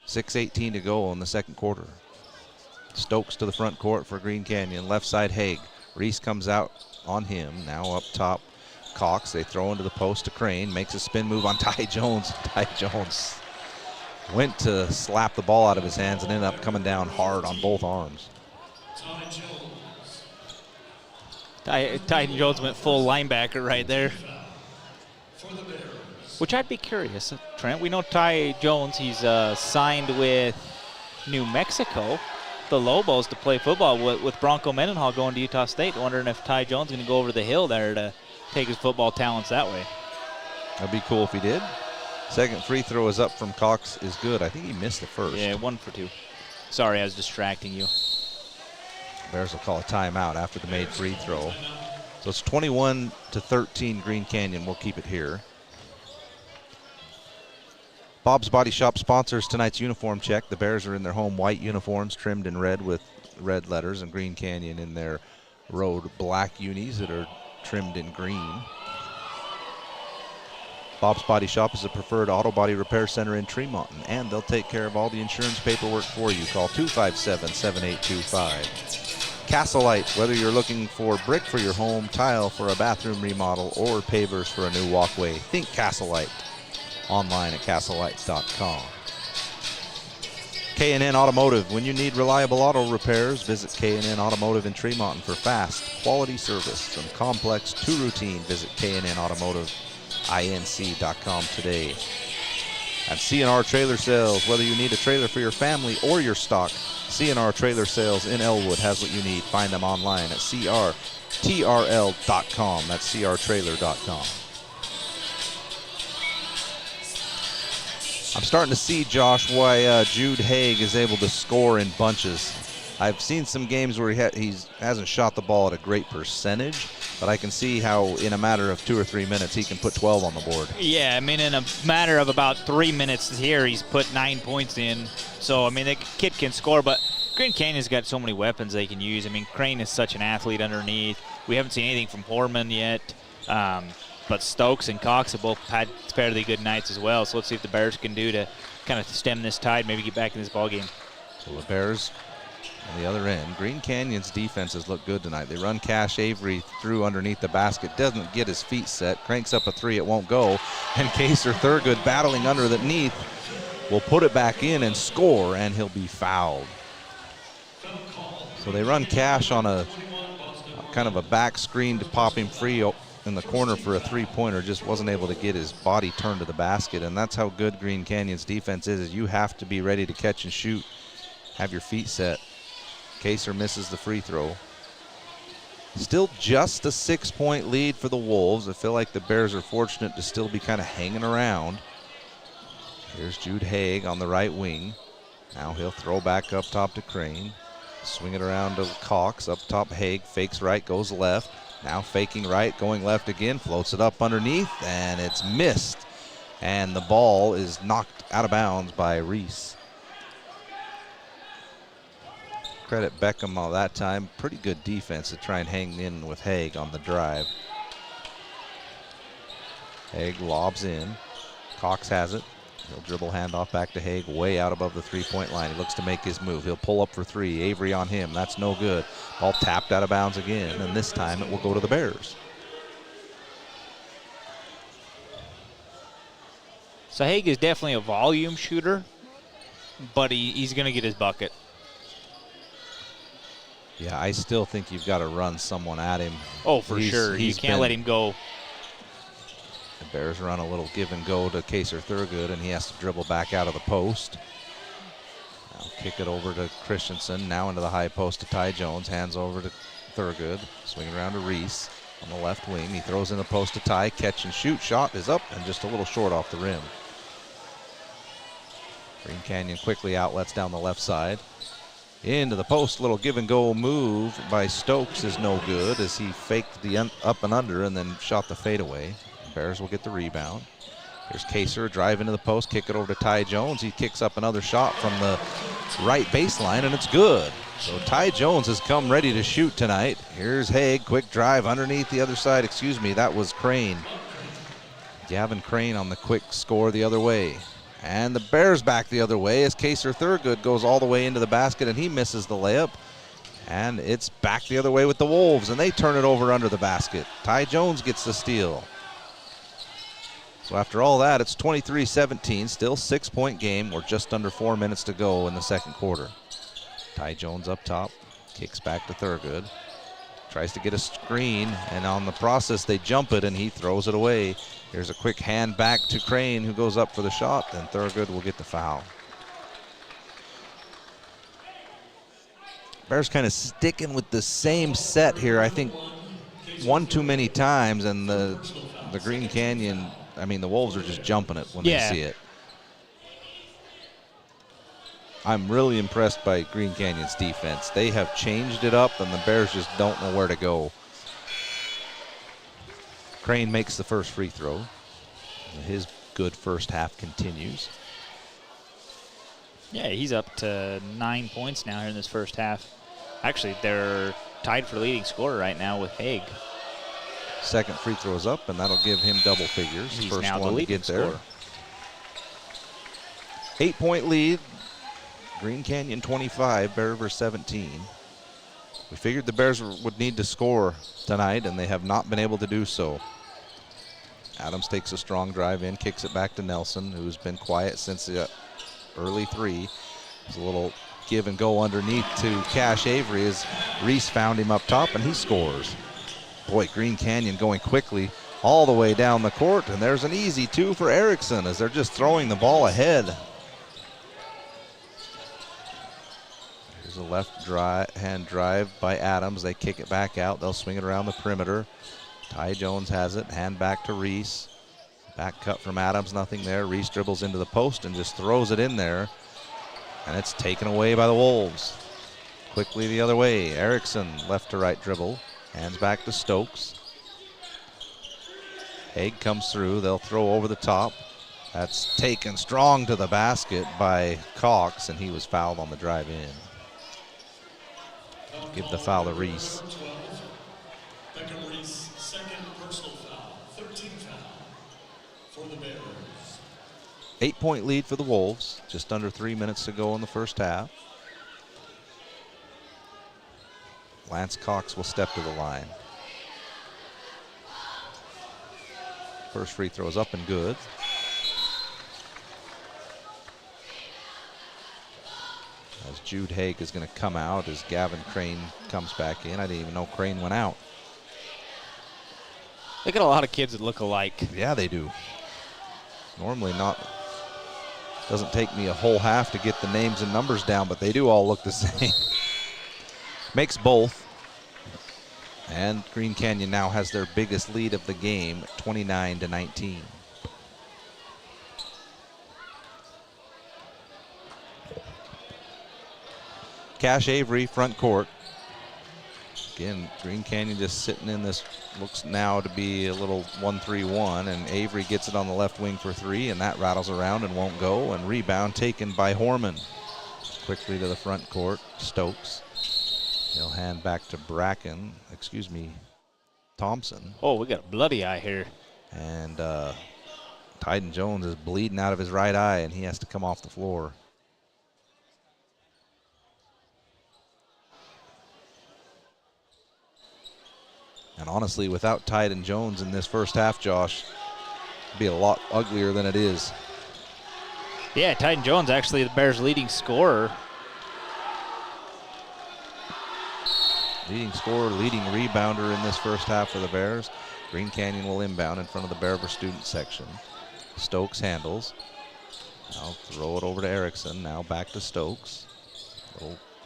[SPEAKER 2] 6:18 to go in the second quarter. Stokes to the front court for Green Canyon. Left side Haig. Reese comes out on him. Now up top Cox. They throw into the post to Crane. Makes a spin move on Ty Jones. Ty Jones went to slap the ball out of his hands and ended up coming down hard on both arms.
[SPEAKER 3] Ty Jones went full linebacker right there. Which I'd be curious, Trent. We know Ty Jones, he's signed with New Mexico, the Lobos, to play football with Bronco Mendenhall going to Utah State. Wondering if Ty Jones is going to go over the hill there to take his football talents that way.
[SPEAKER 2] That'd be cool if he did. Second free throw is up from Cox is good. I think he missed the first.
[SPEAKER 3] Yeah, 1 for 2. Sorry, I was distracting you.
[SPEAKER 2] Bears will call a timeout after the made free throw. So it's 21-13 Green Canyon. We'll keep it here. Bob's Body Shop sponsors tonight's uniform check. The Bears are in their home white uniforms trimmed in red with red letters, and Green Canyon in their road black unis that are trimmed in green. Bob's Body Shop is a preferred auto body repair center in Tremont, and they'll take care of all the insurance paperwork for you. Call 257-7825. Castleite, whether you're looking for brick for your home, tile for a bathroom remodel, or pavers for a new walkway, think Castleite. Online at castleite.com. K&N Automotive. When you need reliable auto repairs, visit K&N Automotive in Tremont. For fast, quality service from complex to routine, visit K&N Automotive. INC.com today. At C&R Trailer Sales, whether you need a trailer for your family or your stock, C&R Trailer Sales in Elwood has what you need. Find them online at crtrl.com. That's crtrailer.com. I'm starting to see, Josh, why Jude Haig is able to score in bunches. I've seen some games where he hasn't shot the ball at a great percentage, but I can see how in a matter of 2 or 3 minutes he can put 12 on the board.
[SPEAKER 3] Yeah, I mean, in a matter of about 3 minutes here, he's put 9 points in. So, I mean, the kid can score, but Green Canyon's got so many weapons they can use. I mean, Crane is such an athlete underneath. We haven't seen anything from Horman yet. But Stokes and Cox have both had fairly good nights as well. So let's see what the Bears can do to kind of stem this tide, maybe get back in this ballgame.
[SPEAKER 2] So the Bears on the other end. Green Canyon's defenses look good tonight. They run Cash Avery through underneath the basket. Doesn't get his feet set. Cranks up a three. It won't go. And Kaser Thurgood battling underneath will put it back in and score, and he'll be fouled. So they run Cash on a kind of a back screen to pop him free in the corner for a three-pointer. Just wasn't able to get his body turned to the basket, and that's how good Green Canyon's defense is you have to be ready to catch and shoot, have your feet set. Kaser misses the free throw. Still just a 6-point lead for the Wolves. I feel like the Bears are fortunate to still be kind of hanging around. Here's Jude Haig on the right wing. Now he'll throw back up top to Crane. Swing it around to Cox. Up top, Haig fakes right, goes left. Now faking right, going left again, floats it up underneath, and it's missed. And the ball is knocked out of bounds by Reese. Credit Beckham all that time. Pretty good defense to try and hang in with Haig on the drive. Haig lobs in. Cox has it. He'll dribble handoff back to Haig, way out above the three-point line. He looks to make his move. He'll pull up for three. Avery on him. That's no good. Ball tapped out of bounds again, and this time it will go to the Bears.
[SPEAKER 3] So Haig is definitely a volume shooter, but he's going to get his bucket.
[SPEAKER 2] Yeah, I still think you've got to run someone at him.
[SPEAKER 3] Oh, for sure. You can't let him go.
[SPEAKER 2] The Bears run a little give and go to Kaser Thurgood, and he has to dribble back out of the post. Now kick it over to Christensen, now into the high post to Ty Jones. Hands over to Thurgood. Swing around to Reese on the left wing. He throws in the post to Ty. Catch and shoot. Shot is up and just a little short off the rim. Green Canyon quickly outlets down the left side. Into the post, little give and go move by Stokes is no good as he faked the up and under and then shot the fadeaway. Bears will get the rebound. Here's Kaser, drive into the post, kick it over to Ty Jones. He kicks up another shot from the right baseline, and it's good. So Ty Jones has come ready to shoot tonight. Here's Haig, quick drive underneath the other side. Excuse me, that was Crane. Gavin Crane on the quick score the other way. And the Bears back the other way as Kaser Thurgood goes all the way into the basket, and he misses the layup. And it's back the other way with the Wolves, and they turn it over under the basket. Ty Jones gets the steal. So after all that, it's 23-17, still 6-point game. We're just under 4 minutes to go in the second quarter. Ty Jones up top, kicks back to Thurgood. Tries to get a screen, and on the process they jump it, and he throws it away. Here's a quick hand back to Crane, who goes up for the shot, and Thurgood will get the foul. Bears kind of sticking with the same set here. I think one too many times, and the Green Canyon, I mean, the Wolves are just jumping it when they see it. I'm really impressed by Green Canyon's defense. They have changed it up, and the Bears just don't know where to go. Crane makes the first free throw. His good first half continues.
[SPEAKER 3] Yeah, he's up to 9 points now here in this first half. Actually, they're tied for leading scorer right now with Haig.
[SPEAKER 2] Second free throw is up, and that'll give him double figures.
[SPEAKER 3] He's
[SPEAKER 2] First
[SPEAKER 3] now
[SPEAKER 2] one
[SPEAKER 3] the
[SPEAKER 2] to
[SPEAKER 3] leading
[SPEAKER 2] get there.
[SPEAKER 3] scorer.
[SPEAKER 2] 8-point lead. Green Canyon 25, Bear River 17. We figured the Bears would need to score tonight, and they have not been able to do so. Adams takes a strong drive in, kicks it back to Nelson, who's been quiet since the early three. There's a little give and go underneath to Cash Avery as Reese found him up top, and he scores. Boy, Green Canyon going quickly all the way down the court, and there's an easy two for Erickson as they're just throwing the ball ahead. Here's a left hand drive by Adams. They kick it back out. They'll swing it around the perimeter. Ty Jones has it. Hand back to Reese. Back cut from Adams. Nothing there. Reese dribbles into the post and just throws it in there. And it's taken away by the Wolves. Quickly the other way. Erickson left to right dribble. Hands back to Stokes. Haig comes through. They'll throw over the top. That's taken strong to the basket by Cox, and he was fouled on the drive in. Give the foul to Reese.
[SPEAKER 6] Becca Reese, second personal foul, 13th foul for the Bears.
[SPEAKER 2] 8-point lead for the Wolves. Just under 3 minutes to go in the first half. Lance Cox will step to the line. First free throw is up and good. As Jude Haig is going to come out as Gavin Crane comes back in. I didn't even know Crane went out.
[SPEAKER 3] They got a lot of kids that look alike.
[SPEAKER 2] Yeah, they do. Normally not. Doesn't take me a whole half to get the names and numbers down, but they do all look the same. Makes both. And Green Canyon now has their biggest lead of the game, 29-19. Cash Avery, front court. Again, Green Canyon just sitting in this, looks now to be a little 1-3-1, and Avery gets it on the left wing for three, and that rattles around and won't go, and rebound taken by Horman. Quickly to the front court, Stokes. He'll hand back to Thompson.
[SPEAKER 3] Oh, we got a bloody eye here.
[SPEAKER 2] And Tyden Jones is bleeding out of his right eye, and he has to come off the floor. And honestly, without Tyden Jones in this first half, Josh, it'd be a lot uglier than it is.
[SPEAKER 3] Yeah, Tyden Jones actually the Bears' leading scorer.
[SPEAKER 2] Leading scorer, leading rebounder in this first half for the Bears. Green Canyon will inbound in front of the Bear River student section. Stokes handles. Now throw it over to Erickson. Now back to Stokes.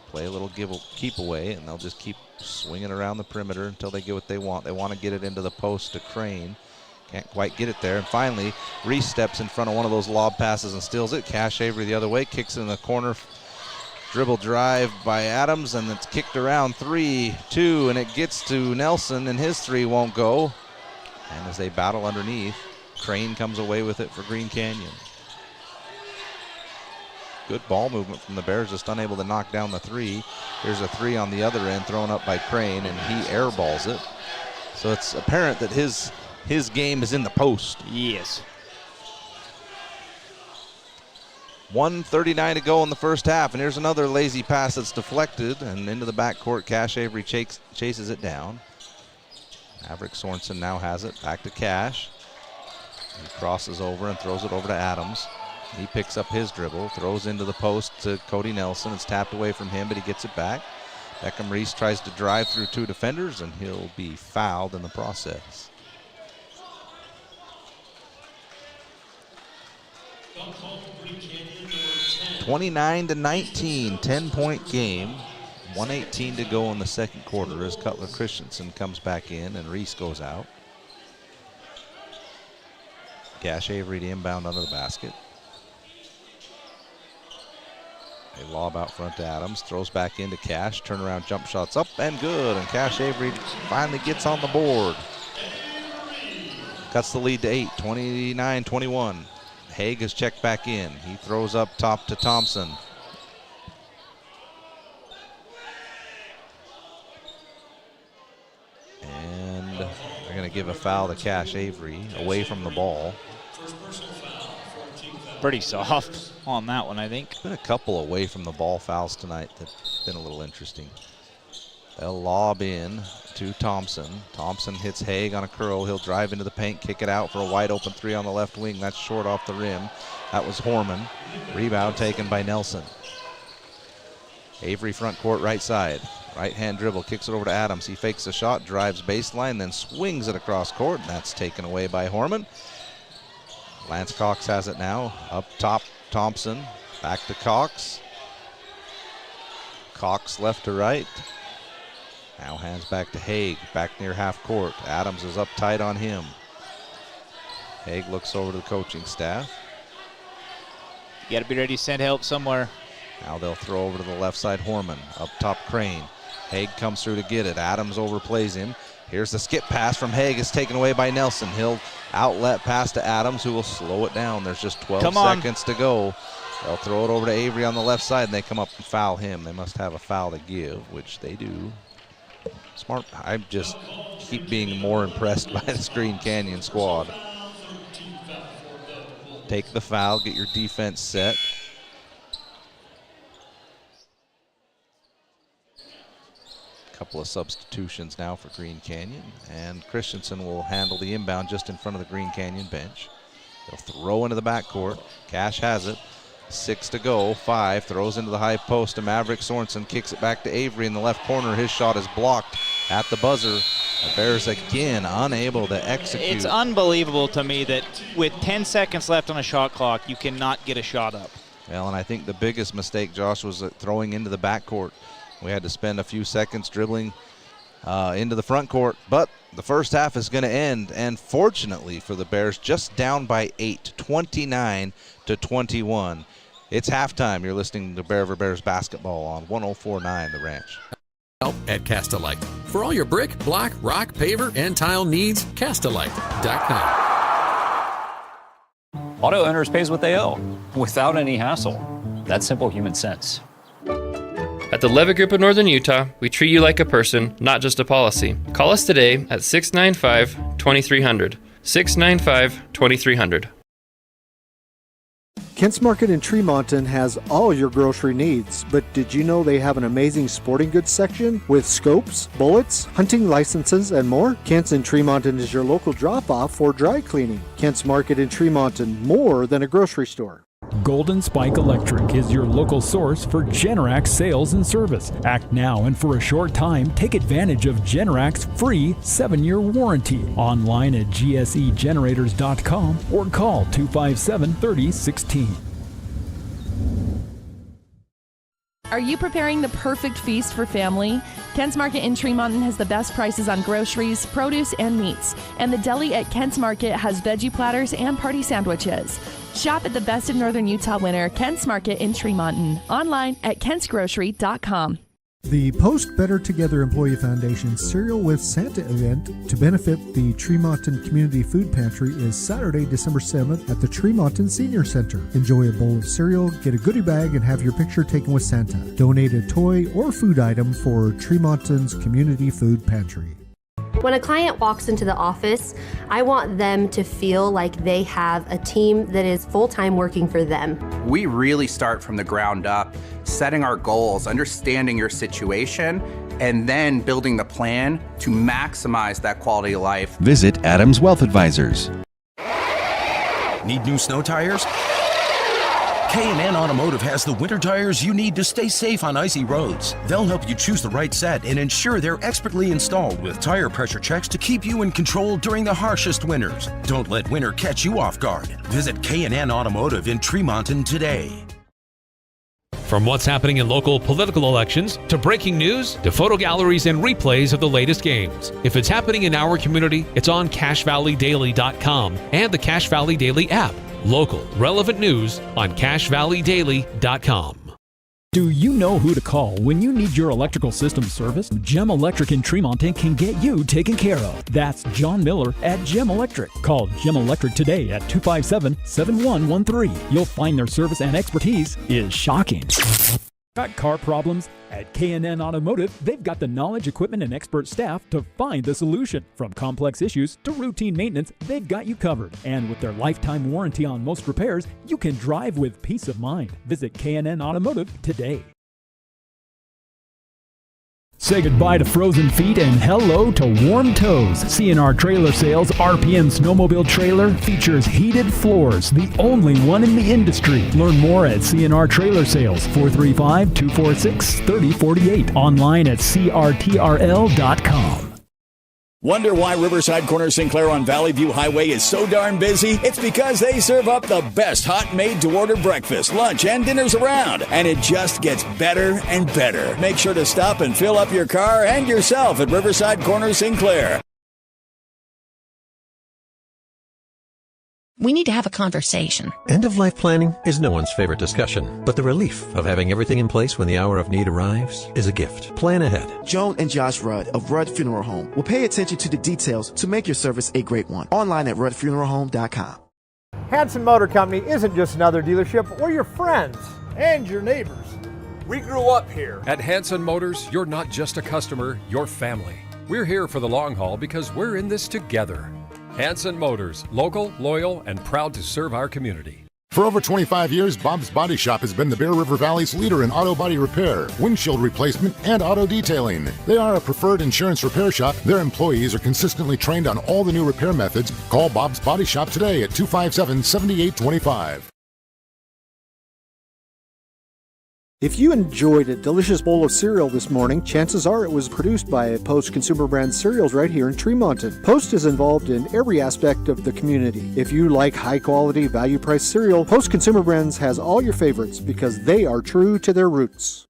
[SPEAKER 2] Play a little keep away, and they'll just keep swinging around the perimeter until they get what they want. They want to get it into the post to Crane. Can't quite get it there. And finally, Reese steps in front of one of those lob passes and steals it. Cash Avery the other way, kicks it in the corner. Dribble drive by Adams, and it's kicked around 3-2, and it gets to Nelson, and his three won't go. And as they battle underneath, Crane comes away with it for Green Canyon. Good ball movement from the Bears, just unable to knock down the three. Here's a three on the other end thrown up by Crane, and he airballs it. So it's apparent that his game is in the post.
[SPEAKER 3] Yes.
[SPEAKER 2] 1:39 to go in the first half, and here's another lazy pass that's deflected, and into the backcourt, Cash Avery chases it down. Maverick Sorensen now has it, back to Cash. He crosses over and throws it over to Adams. He picks up his dribble, throws into the post to Cody Nelson. It's tapped away from him, but he gets it back. Beckham Reese tries to drive through two defenders, and he'll be fouled in the process.
[SPEAKER 6] Foul call for Green Canyon, number 10.
[SPEAKER 2] 29-19, 10-point game. 1:18 to go in the second quarter as Cutler Christensen comes back in and Reese goes out. Cash Avery to inbound under the basket. They lob out front to Adams, throws back into Cash, turnaround jump shots up and good, and Cash Avery finally gets on the board. Cuts the lead to 8, 29-21. Haig is checked back in. He throws up top to Thompson. And they're going to give a foul to Cash Avery away from the ball.
[SPEAKER 3] Pretty soft on that one, I think.
[SPEAKER 2] Been a couple away from the ball fouls tonight that's been a little interesting. They'll lob in to Thompson. Thompson hits Haig on a curl. He'll drive into the paint, kick it out for a wide open three on the left wing. That's short off the rim. That was Horman. Rebound taken by Nelson. Avery front court right side. Right hand dribble, kicks it over to Adams. He fakes a shot, drives baseline, then swings it across court, and that's taken away by Horman. Lance Cox has it now. Up top, Thompson. Back to Cox. Cox left to right. Now hands back to Haig, back near half court. Adams is up tight on him. Haig looks over to the coaching staff.
[SPEAKER 3] You got to be ready to send help somewhere.
[SPEAKER 2] Now they'll throw over to the left side, Horman. Up top, Crane. Haig comes through to get it. Adams overplays him. Here's the skip pass from Haig. It's taken away by Nelson. He'll outlet pass to Adams, who will slow it down. There's just 12 seconds to go. They'll throw it over to Avery on the left side, and they come up and foul him. They must have a foul to give, which they do. Smart. I just keep being more impressed by the Green Canyon squad. Take the foul, get your defense set. Couple of substitutions now for Green Canyon, and Christensen will handle the inbound just in front of the Green Canyon bench. They'll throw into the backcourt. Cash has it. 6 to go. 5 throws into the high post to Maverick Sorensen, kicks it back to Avery in the left corner. His shot is blocked at the buzzer. The Bears again unable to execute.
[SPEAKER 3] It's unbelievable to me that with 10 seconds left on a shot clock, you cannot get a shot up.
[SPEAKER 2] Well, and I think the biggest mistake, Josh, was throwing into the backcourt. We had to spend a few seconds dribbling into the front court, but the first half is going to end, and fortunately for the Bears, just down by 8, 29-21. It's halftime. You're listening to Bear Over Bears basketball on 104.9 The Ranch.
[SPEAKER 7] Help at Castelite. For all your brick, block, rock, paver, and tile needs, Castelite.com.
[SPEAKER 8] Auto Owners pays what they owe without any hassle. That's simple human sense.
[SPEAKER 9] At the Levitt Group of Northern Utah, we treat you like a person, not just a policy. Call us today at 695-2300. 695-2300.
[SPEAKER 10] Kent's Market in Tremonton has all your grocery needs, but did you know they have an amazing sporting goods section with scopes, bullets, hunting licenses, and more? Kent's in Tremonton is your local drop-off for dry cleaning. Kent's Market in Tremonton, more than a grocery store.
[SPEAKER 11] Golden Spike Electric is your local source for Generac sales and service. Act now and for a short time, take advantage of Generac's free 7-year warranty. Online at gsegenerators.com or call 257-3016.
[SPEAKER 12] Are you preparing the perfect feast for family? Kent's Market in Tremonton has the best prices on groceries, produce, and meats. And the deli at Kent's Market has veggie platters and party sandwiches. Shop at the Best of Northern Utah winner, Kent's Market in Tremonton. Online at kentsgrocery.com.
[SPEAKER 13] The Post Better Together Employee Foundation's Cereal with Santa event to benefit the Tremonton Community Food Pantry is Saturday, December 7th at the Tremonton Senior Center. Enjoy a bowl of cereal, get a goodie bag, and have your picture taken with Santa. Donate a toy or food item for Tremonton's Community Food Pantry.
[SPEAKER 14] When a client walks into the office, I want them to feel like they have a team that is full-time working for them.
[SPEAKER 15] We really start from the ground up, setting our goals, understanding your situation, and then building the plan to maximize that quality of life.
[SPEAKER 1] Visit Adams Wealth Advisors.
[SPEAKER 16] Need new snow tires? K&N Automotive has the winter tires you need to stay safe on icy roads. They'll help you choose the right set and ensure they're expertly installed with tire pressure checks to keep you in control during the harshest winters. Don't let winter catch you off guard. Visit K&N Automotive in Tremonton today.
[SPEAKER 17] From what's happening in local political elections, to breaking news, to photo galleries and replays of the latest games. If it's happening in our community, it's on CacheValleyDaily.com and the Cache Valley Daily app. Local, relevant news on CacheValleyDaily.com.
[SPEAKER 11] Do you know who to call when you need your electrical system serviced? Gem Electric in Tremonton can get you taken care of. That's John Miller at Gem Electric. Call Gem Electric today at 257-7113. You'll find their service and expertise is shocking. Got car problems? At K&N Automotive, they've got the knowledge, equipment, and expert staff to find the solution. From complex issues to routine maintenance, they've got you covered. And with their lifetime warranty on most repairs, you can drive with peace of mind. Visit K&N Automotive today. Say goodbye to frozen feet and hello to warm toes. C&R Trailer Sales RPM Snowmobile Trailer features heated floors, the only one in the industry. Learn more at C&R Trailer Sales, 435-246-3048. Online at crtrl.com.
[SPEAKER 18] Wonder why Riverside Corner Sinclair on Valley View Highway is so darn busy? It's because they serve up the best hot made-to-order breakfast, lunch, and dinners around. And it just gets better and better. Make sure to stop and fill up your car and yourself at Riverside Corner Sinclair.
[SPEAKER 19] We need to have a conversation.
[SPEAKER 20] End-of-life planning is no one's favorite discussion, but the relief of having everything in place when the hour of need arrives is a gift. Plan ahead.
[SPEAKER 21] Joan and Josh Rudd of Rudd Funeral Home will pay attention to the details to make your service a great one. Online at ruddfuneralhome.com.
[SPEAKER 22] Hanson Motor Company isn't just another dealership. We're your friends and your neighbors.
[SPEAKER 23] We grew up here. At Hanson Motors, you're not just a customer, you're family. We're here for the long haul because we're in this together. Hanson Motors, local, loyal, and proud to serve our community.
[SPEAKER 5] For over 25 years, Bob's Body Shop has been the Bear River Valley's leader in auto body repair, windshield replacement, and auto detailing. They are a preferred insurance repair shop. Their employees are consistently trained on all the new repair methods. Call Bob's Body Shop today at 257-7825.
[SPEAKER 10] If you enjoyed a delicious bowl of cereal this morning, chances are it was produced by Post Consumer Brands cereals right here in Tremonton. Post is involved in every aspect of the community. If you like high-quality, value-priced cereal, Post Consumer Brands has all your favorites because they are true to their roots.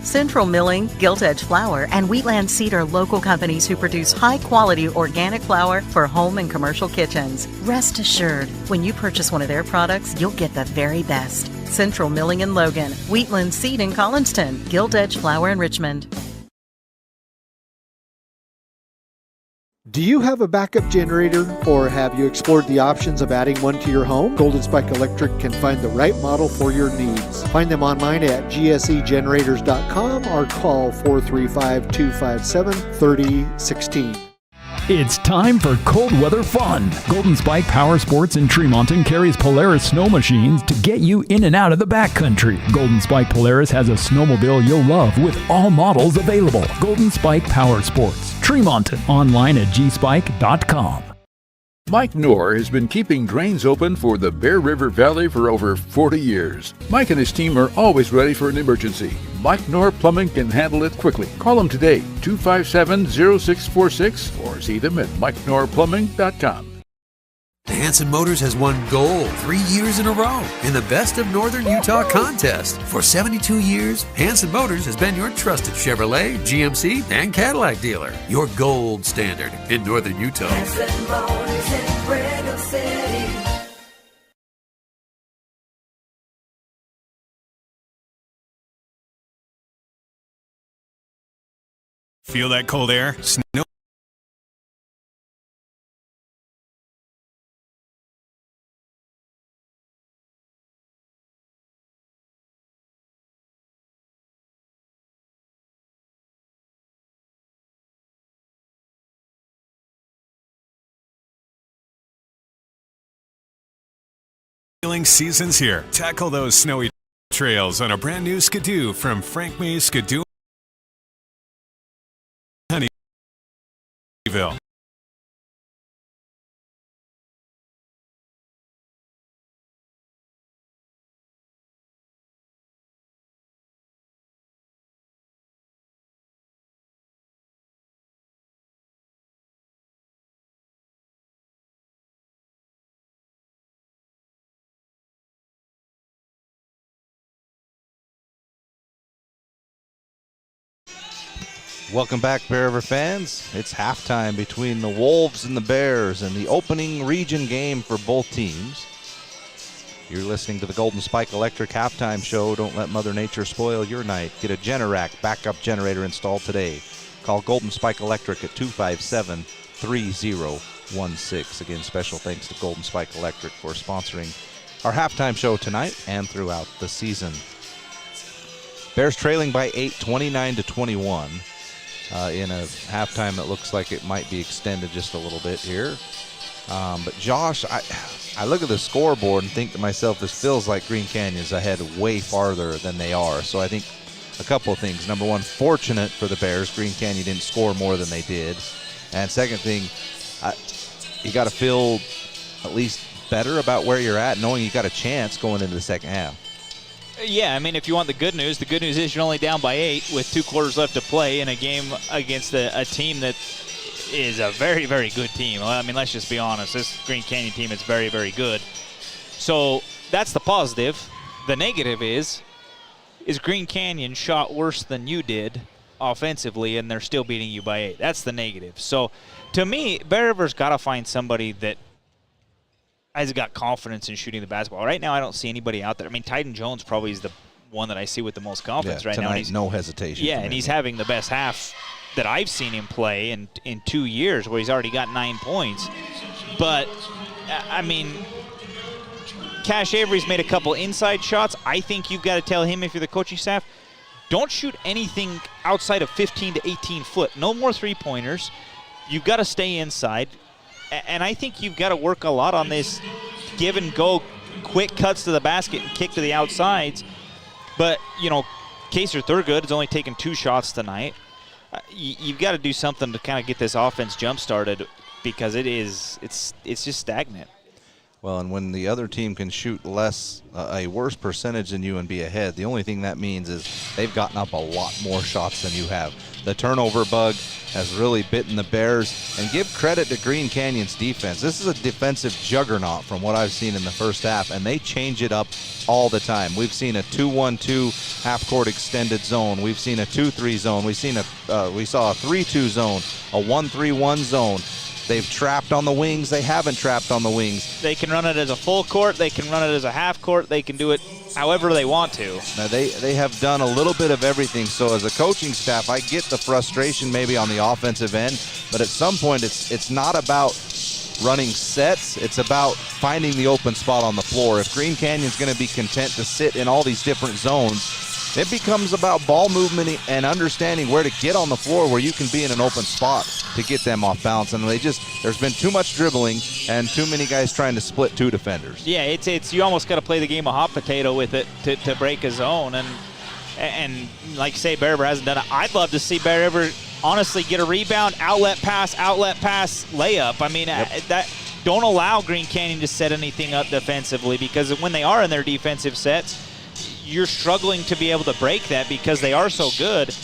[SPEAKER 24] Central Milling, Gilt Edge Flour, and Wheatland Seed are local companies who produce high-quality organic flour for home and commercial kitchens. Rest assured, when you purchase one of their products, you'll get the very best. Central Milling in Logan, Wheatland Seed in Collinston, Gilt Edge Flour in Richmond.
[SPEAKER 10] Do you have a backup generator, or have you explored the options of adding one to your home? Golden Spike Electric can find the right model for your needs. Find them online at gsegenerators.com or call 435-257-3016.
[SPEAKER 11] It's time for cold weather fun. Golden Spike Power Sports in Tremonton carries Polaris snow machines to get you in and out of the backcountry. Golden Spike Polaris has a snowmobile you'll love with all models available. Golden Spike Power Sports, Tremonton. Online at gspike.com.
[SPEAKER 25] Mike Knorr has been keeping drains open for the Bear River Valley for over 40 years. Mike and his team are always ready for an emergency. Mike Knorr Plumbing can handle it quickly. Call him today, 257-0646, or see them at MikeKnorrPlumbing.com.
[SPEAKER 7] Hanson Motors has won gold 3 years in a row in the Best of Northern Utah contest. For 72 years, Hanson Motors has been your trusted Chevrolet, GMC, and Cadillac dealer. Your gold standard in Northern Utah.
[SPEAKER 26] Hanson Motors in Brigham City.
[SPEAKER 27] Feel that cold air? Snow. Seasons here. Tackle those snowy trails on a brand new Skidoo from Frank May's Skidoo Honeyville.
[SPEAKER 2] Welcome back, Bear River fans. It's halftime between the Wolves and the Bears in the opening region game for both teams. You're listening to the Golden Spike Electric Halftime Show. Don't let Mother Nature spoil your night. Get a Generac backup generator installed today. Call Golden Spike Electric at 257-3016. Again, special thanks to Golden Spike Electric for sponsoring our halftime show tonight and throughout the season. Bears trailing by 8, 29-21, in a halftime that looks like it might be extended just a little bit here. But Josh, I look at the scoreboard and think to myself, this feels like Green Canyon's ahead way farther than they are. So I think a couple of things. Number one, fortunate for the Bears, Green Canyon didn't score more than they did. And second thing, you got to feel at least better about where you're at, knowing you got a chance going into the second half.
[SPEAKER 3] Yeah, I mean, if you want the good news is you're only down by 8 with 2 quarters left to play in a game against a team that is a very, very good team. I mean, let's just be honest. This Green Canyon team is very, very good. So that's the positive. The negative is Green Canyon shot worse than you did offensively, and they're still beating you by 8. That's the negative. So to me, Bear River's got to find somebody that has got confidence in shooting the basketball. Right now, I don't see anybody out there. I mean, Tyden Jones probably is the one that I see with the most confidence right now.
[SPEAKER 2] Tonight, no hesitation.
[SPEAKER 3] Yeah, and he's having the best half that I've seen him play in 2 years, where he's already got 9 points. But, I mean, Cash Avery's made a couple inside shots. I think you've got to tell him, if you're the coaching staff, don't shoot anything outside of 15 to 18 foot. No more three-pointers. You've got to stay inside. And I think you've got to work a lot on this give and go, quick cuts to the basket and kick to the outsides. But, you know, Kaser Thurgood has only taken 2 shots tonight. You've got to do something to kind of get this offense jump-started, because it's just stagnant.
[SPEAKER 2] Well, and when the other team can shoot a worse percentage than you and be ahead, the only thing that means is they've gotten up a lot more shots than you have. The turnover bug has really bitten the Bears, and give credit to Green Canyon's defense. This is a defensive juggernaut from what I've seen in the first half, and they change it up all the time. We've seen a 2-1-2 half-court extended zone. We've seen a 2-3 zone. We saw a 3-2 zone, a 1-3-1 zone. They've trapped on the wings. They haven't trapped on the wings.
[SPEAKER 3] They can run it as a full court. They can run it as a half court. They can do it however they want to.
[SPEAKER 2] Now, they have done a little bit of everything. So as a coaching staff, I get the frustration maybe on the offensive end, but at some point it's not about running sets. It's about finding the open spot on the floor. If Green Canyon's going to be content to sit in all these different zones, it becomes about ball movement and understanding where to get on the floor where you can be in an open spot to get them off balance. And there's been too much dribbling and too many guys trying to split 2 defenders.
[SPEAKER 3] Yeah, it's you almost got to play the game of hot potato with it to break a zone. And like you say, Bear River hasn't done it. I'd love to see Bear River honestly get a rebound, outlet pass, layup. I mean, don't allow Green Canyon to set anything up defensively, because when they are in their defensive sets, you're struggling to be able to break that because they are so good,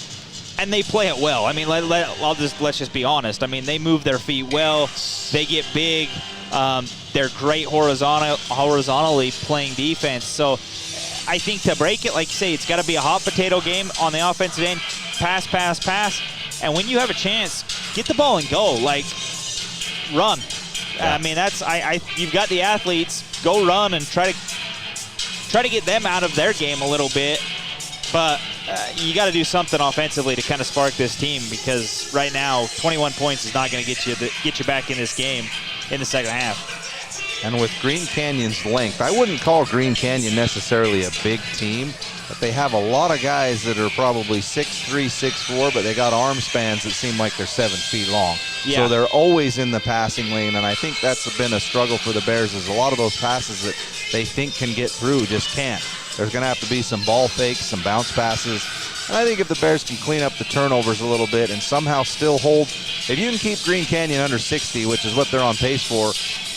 [SPEAKER 3] and they play it well. I mean, let's just be honest. I mean, they move their feet well. They get big. They're great horizontally playing defense. So I think to break it, like you say, it's got to be a hot potato game on the offensive end. Pass. And when you have a chance, get the ball and go. Like, run. Yeah. I mean, you've got the athletes. Go run and try to get them out of their game a little bit, but you got to do something offensively to kind of spark this team, because right now 21 points is not going to get you back in this game in the second half.
[SPEAKER 2] And with Green Canyon's length, I wouldn't call Green Canyon necessarily a big team, but they have a lot of guys that are probably 6'3", 6'4", but they got arm spans that seem like they're 7 feet long. Yeah. So they're always in the passing lane, and I think that's been a struggle for the Bears, is a lot of those passes that they think can get through just can't. There's going to have to be some ball fakes, some bounce passes. And I think if the Bears can clean up the turnovers a little bit and somehow still hold, if you can keep Green Canyon under 60, which is what they're on pace for,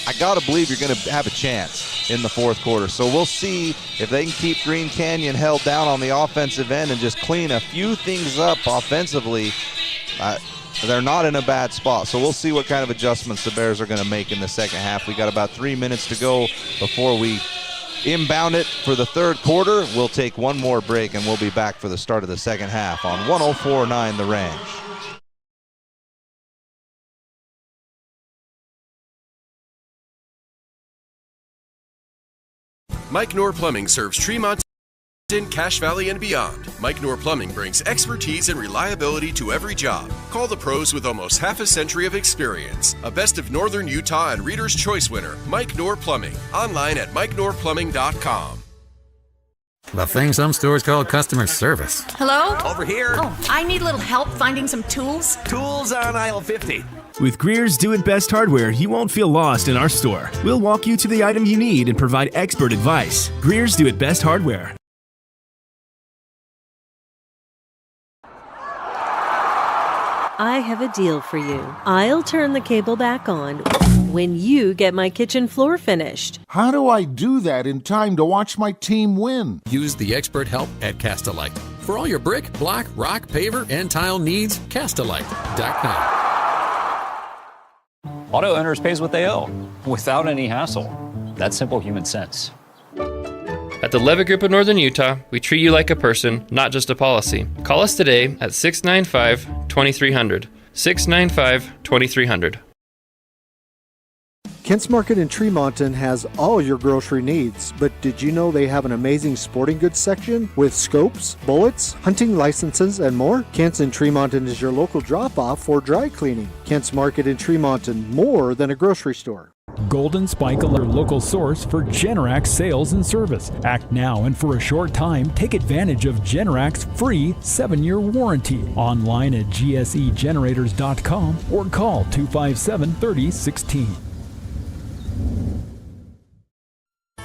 [SPEAKER 2] I got to believe you're going to have a chance in the fourth quarter. So we'll see if they can keep Green Canyon held down on the offensive end and just clean a few things up offensively. They're not in a bad spot. So we'll see what kind of adjustments the Bears are going to make in the second half. We got about 3 minutes to go before we inbound it for the third quarter. We'll take one more break, and we'll be back for the start of the second half on 104.9 The Ranch.
[SPEAKER 4] Mike Knorr Plumbing serves Tremont, Cache Valley, and beyond. Mike Knorr Plumbing brings expertise and reliability to every job. Call the pros with almost half a century of experience. A Best of Northern Utah and Reader's Choice winner, Mike Knorr Plumbing. Online at MikeKnorrPlumbing.com.
[SPEAKER 6] The thing some stores call customer service.
[SPEAKER 8] Hello?
[SPEAKER 6] Over here.
[SPEAKER 8] Oh, I need a little help finding some tools.
[SPEAKER 6] Tools on aisle 50.
[SPEAKER 9] With Greer's Do It Best hardware, you won't feel lost in our store. We'll walk you to the item you need and provide expert advice. Greer's Do It Best hardware.
[SPEAKER 12] I have a deal for you. I'll turn the cable back on when you get my kitchen floor finished.
[SPEAKER 13] How do I do that in time to watch my team win?
[SPEAKER 7] Use the expert help at Castalite. For all your brick, block, rock, paver, and tile needs, Castalite.com.
[SPEAKER 19] Auto Owners pays what they owe without any hassle. That's simple human sense.
[SPEAKER 28] At the Levitt Group of Northern Utah, we treat you like a person, not just a policy. Call us today at 695-2300. 695-2300.
[SPEAKER 10] Kent's Market in Tremonton has all your grocery needs, but did you know they have an amazing sporting goods section with scopes, bullets, hunting licenses, and more? Kent's in Tremonton is your local drop-off for dry cleaning. Kent's Market in Tremonton, more than a grocery store.
[SPEAKER 11] Golden Spike, your local source for Generac sales and service. Act now, and for a short time, take advantage of Generac's free 7-year warranty. Online at gsegenerators.com or call 257-3016.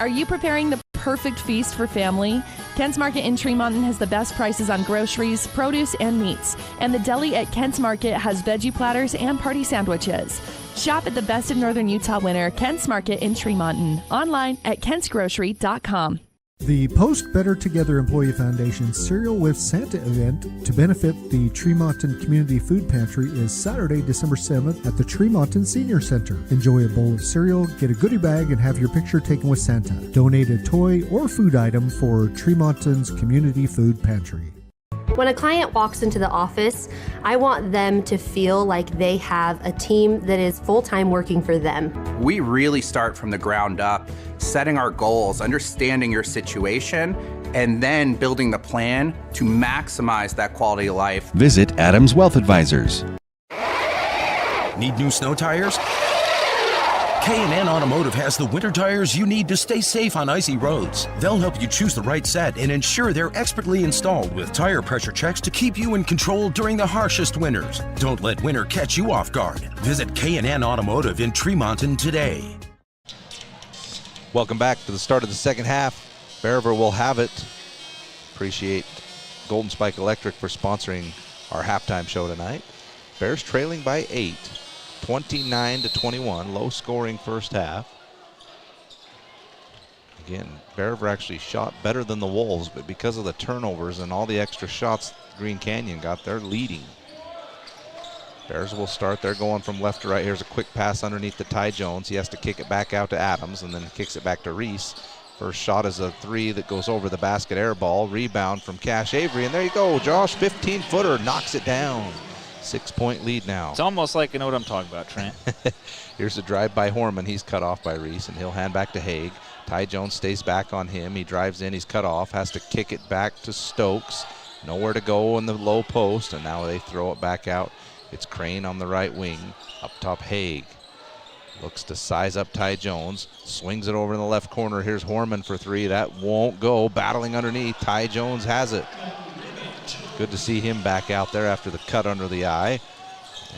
[SPEAKER 29] Are you preparing the perfect feast for family? Kent's Market in Tremonton has the best prices on groceries, produce, and meats. And the deli at Kent's Market has veggie platters and party sandwiches. Shop at the Best of Northern Utah winner, Kent's Market in Tremonton. Online at kentsgrocery.com.
[SPEAKER 30] The Post Better Together Employee Foundation Cereal with Santa event to benefit the Tremonton Community Food Pantry is Saturday, December 7th at the Tremonton Senior Center. Enjoy a bowl of cereal, get a goodie bag, and have your picture taken with Santa. Donate a toy or food item for Tremonton's Community Food Pantry.
[SPEAKER 14] When a client walks into the office, I want them to feel like they have a team that is full-time working for them.
[SPEAKER 15] We really start from the ground up, setting our goals, understanding your situation, and then building the plan to maximize that quality of life.
[SPEAKER 1] Visit Adams Wealth Advisors.
[SPEAKER 16] Need new snow tires? K&N Automotive has the winter tires you need to stay safe on icy roads. They'll help you choose the right set and ensure they're expertly installed with tire pressure checks to keep you in control during the harshest winters. Don't let winter catch you off guard. Visit K&N Automotive in Tremonton today.
[SPEAKER 2] Welcome back to the start of the second half. Bear River will have it. Appreciate Golden Spike Electric for sponsoring our halftime show tonight. Bears trailing by 8. 29-21, low scoring first half. Again, Bear River actually shot better than the Wolves, but because of the turnovers and all the extra shots Green Canyon got, they're leading. Bears will start. They're going from left to right. Here's a quick pass underneath to Ty Jones. He has to kick it back out to Adams and then kicks it back to Reese. First shot is a three that goes over the basket, air ball. Rebound from Cash Avery, and there you go. Josh, 15-footer, knocks it down. 6-point lead now.
[SPEAKER 3] It's almost like I know what I'm talking about, Trent.
[SPEAKER 2] Here's a drive by Horman. He's cut off by Reese, and he'll hand back to Haig. Ty Jones stays back on him. He drives in. He's cut off. Has to kick it back to Stokes. Nowhere to go in the low post, and now they throw it back out. It's Crane on the right wing. Up top, Haig. Looks to size up Ty Jones. Swings it over in the left corner. Here's Horman for three. That won't go. Battling underneath. Ty Jones has it. Good to see him back out there after the cut under the eye.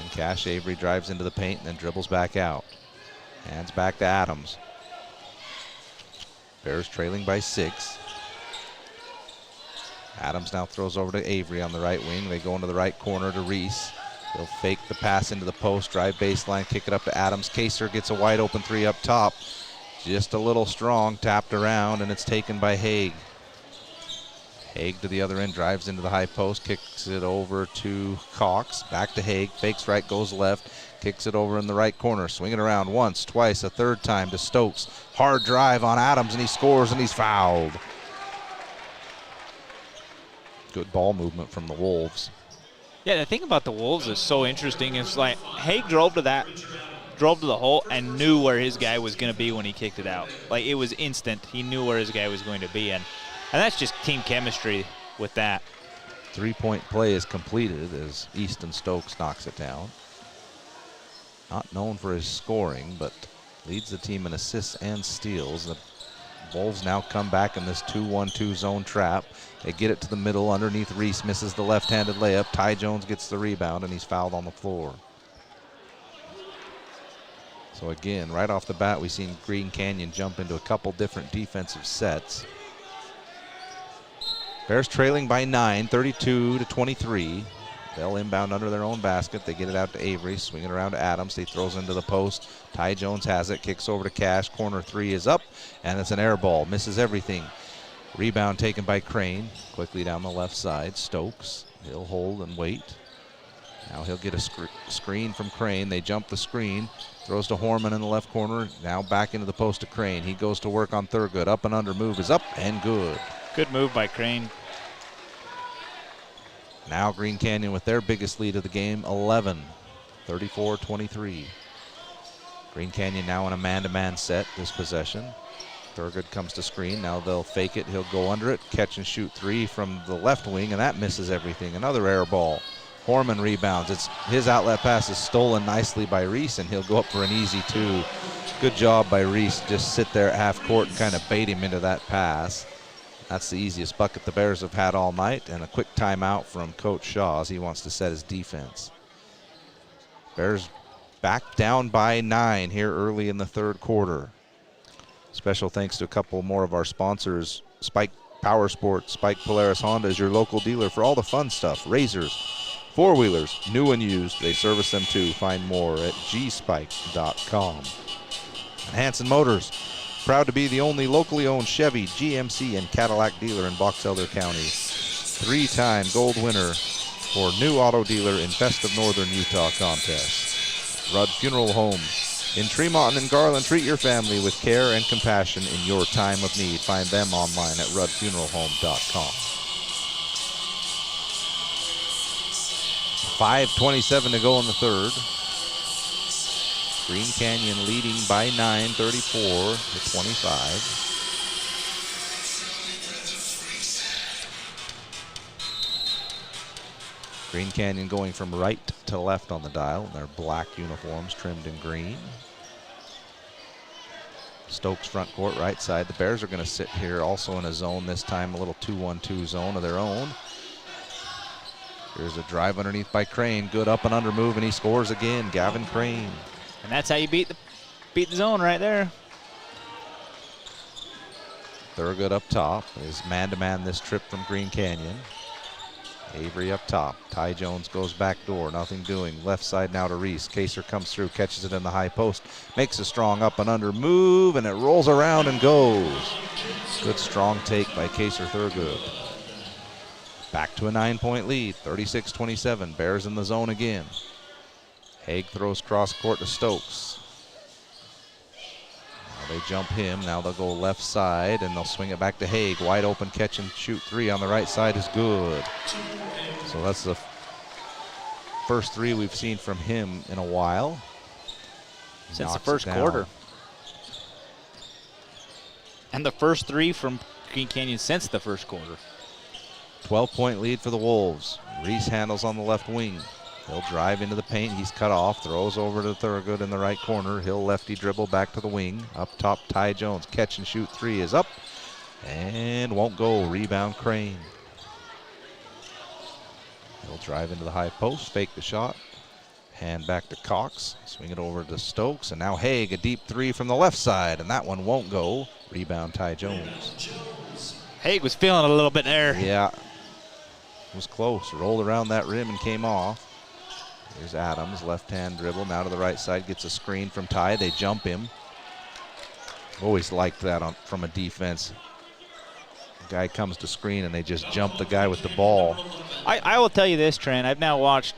[SPEAKER 2] And Cash Avery drives into the paint and then dribbles back out. Hands back to Adams. Bears trailing by 6. Adams now throws over to Avery on the right wing. They go into the right corner to Reese. They'll fake the pass into the post, drive baseline, kick it up to Adams. Kaser gets a wide open three up top. Just a little strong, tapped around, and it's taken by Haig. Haig to the other end, drives into the high post, kicks it over to Cox. Back to Haig, fakes right, goes left, kicks it over in the right corner. Swing it around once, twice, a third time to Stokes. Hard drive on Adams, and he scores, and he's fouled. Good ball movement from the Wolves.
[SPEAKER 3] Yeah, the thing about the Wolves is so interesting. It's like Haig drove to that drove to the hole and knew where his guy was going to be when he kicked it out. Like, it was instant. He knew where his guy was going to be, and that's just team chemistry with that.
[SPEAKER 2] 3-point play is completed as Easton Stokes knocks it down. Not known for his scoring, but leads the team in assists and steals. The Wolves now come back in this 2-1-2 zone trap. They get it to the middle underneath Reese, misses the left-handed layup. Ty Jones gets the rebound, and he's fouled on the floor. So again, right off the bat, we've seen Green Canyon jump into a couple different defensive sets. Bears trailing by 9, 32-23. They'll inbound under their own basket. They get it out to Avery, swing it around to Adams. He throws into the post. Ty Jones has it, kicks over to Cash. Corner three is up, and it's an air ball. Misses everything. Rebound taken by Crane. Quickly down the left side. Stokes, he'll hold and wait. Now he'll get a screen from Crane. They jump the screen. Throws to Horman in the left corner. Now back into the post to Crane. He goes to work on Thurgood. Up and under move is up and good.
[SPEAKER 3] Good move by Crane.
[SPEAKER 2] Now Green Canyon with their biggest lead of the game, 11, 34-23. Green Canyon now in a man-to-man set this possession. Thurgood comes to screen. Now they'll fake it. He'll go under it. Catch and shoot three from the left wing, and that misses everything. Another air ball. Horman rebounds. His outlet pass is stolen nicely by Reese, and he'll go up for an easy two. Good job by Reese. Just sit there at half court and kind of bait him into that pass. That's the easiest bucket the Bears have had all night, and a quick timeout from Coach Shaw as he wants to set his defense. Bears back down by 9 here early in the third quarter. Special thanks to a couple more of our sponsors. Spike Power Sports, Spike Polaris Honda is your local dealer for all the fun stuff. Razors, four-wheelers, new and used. They service them too. Find more at gspike.com. Hanson Motors, proud to be the only locally owned Chevy, GMC, and Cadillac dealer in Box Elder County. 3-time gold winner for new auto dealer in Best of Northern Utah contest. Rudd Funeral Home in Tremont and Garland. Treat your family with care and compassion in your time of need. Find them online at ruddfuneralhome.com. 5:27 to go in the third. Green Canyon leading by 9, 34-25. Green Canyon going from right to left on the dial in their black uniforms trimmed in green. Stokes front court, right side. The Bears are going to sit here also in a zone this time, a little 2-1-2 zone of their own. Here's a drive underneath by Crane. Good up and under move, and he scores again. Gavin Crane.
[SPEAKER 3] And that's how you beat the zone right there.
[SPEAKER 2] Thurgood up top is man-to-man this trip from Green Canyon. Avery up top. Ty Jones goes back door. Nothing doing. Left side now to Reese. Kaser comes through, catches it in the high post. Makes a strong up and under move, and it rolls around and goes. Good strong take by Kaser Thurgood. Back to a 9-point lead. 36-27. Bears in the zone again. Haig throws cross court to Stokes. Now they jump him. Now they'll go left side and they'll swing it back to Haig. Wide open catch and shoot three on the right side is good. So that's the first three we've seen from him in a while.
[SPEAKER 3] Since the first quarter. And the first three from Green Canyon since the first quarter.
[SPEAKER 2] 12-point lead for the Wolves. Reese handles on the left wing. He'll drive into the paint. He's cut off. Throws over to Thurgood in the right corner. He'll lefty dribble back to the wing. Up top, Ty Jones. Catch and shoot three is up. And won't go. Rebound Crane. He'll drive into the high post. Fake the shot. Hand back to Cox. Swing it over to Stokes. And now Haig, a deep three from the left side. And that one won't go. Rebound Ty Jones.
[SPEAKER 3] Haig was feeling it a little bit there.
[SPEAKER 2] Yeah. It was close. Rolled around that rim and came off. Here's Adams, left-hand dribble, now to the right side, gets a screen from Ty. They jump him. Always liked that from a defense. The guy comes to screen and they just jump the guy with the ball.
[SPEAKER 3] I will tell you this, Trent. I've now watched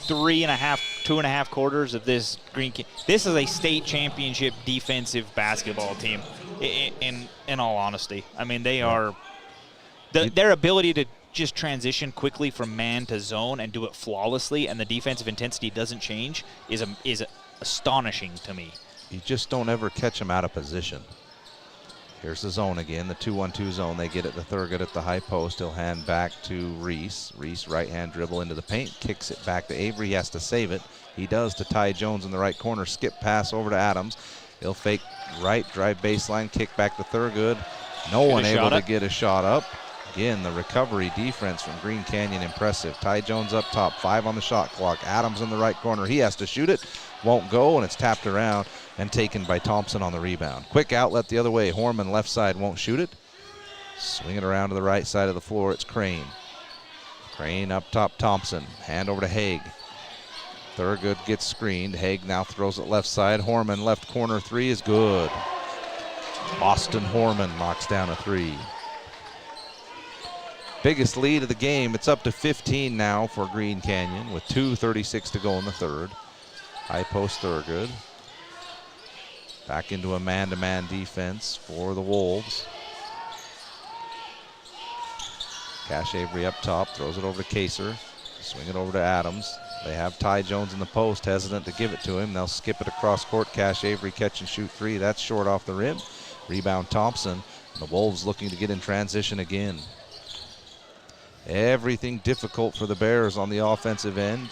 [SPEAKER 3] 2.5 quarters of this Green Canyon. This is a state championship defensive basketball team, in all honesty. I mean, they are their ability to just transition quickly from man to zone and do it flawlessly, and the defensive intensity doesn't change, is astonishing to me.
[SPEAKER 2] You just don't ever catch him out of position. Here's the zone again, the 2-1-2 zone. They get it to Thurgood at the high post. He'll hand back to Reese. Reese right-hand dribble into the paint, kicks it back to Avery. He has to save it. He does to Ty Jones in the right corner. Skip pass over to Adams. He'll fake right, drive baseline, kick back to Thurgood. No one able to get a shot up. Again, the recovery defense from Green Canyon, impressive. Ty Jones up top, 5 on the shot clock. Adams in the right corner. He has to shoot it. Won't go, and it's tapped around and taken by Thompson on the rebound. Quick outlet the other way. Horman left side won't shoot it. Swing it around to the right side of the floor. It's Crane. Crane up top, Thompson. Hand over to Haig. Thurgood gets screened. Haig now throws it left side. Horman left corner 3 is good. Austin Horman knocks down a 3. Biggest lead of the game. It's up to 15 now for Green Canyon with 2:36 to go in the third. High post Thurgood. Back into a man-to-man defense for the Wolves. Cash Avery up top, throws it over to Kaser. Swing it over to Adams. They have Ty Jones in the post, hesitant to give it to him. They'll skip it across court. Cash Avery catch and shoot 3. That's short off the rim. Rebound Thompson. And the Wolves looking to get in transition again. Everything difficult for the Bears on the offensive end.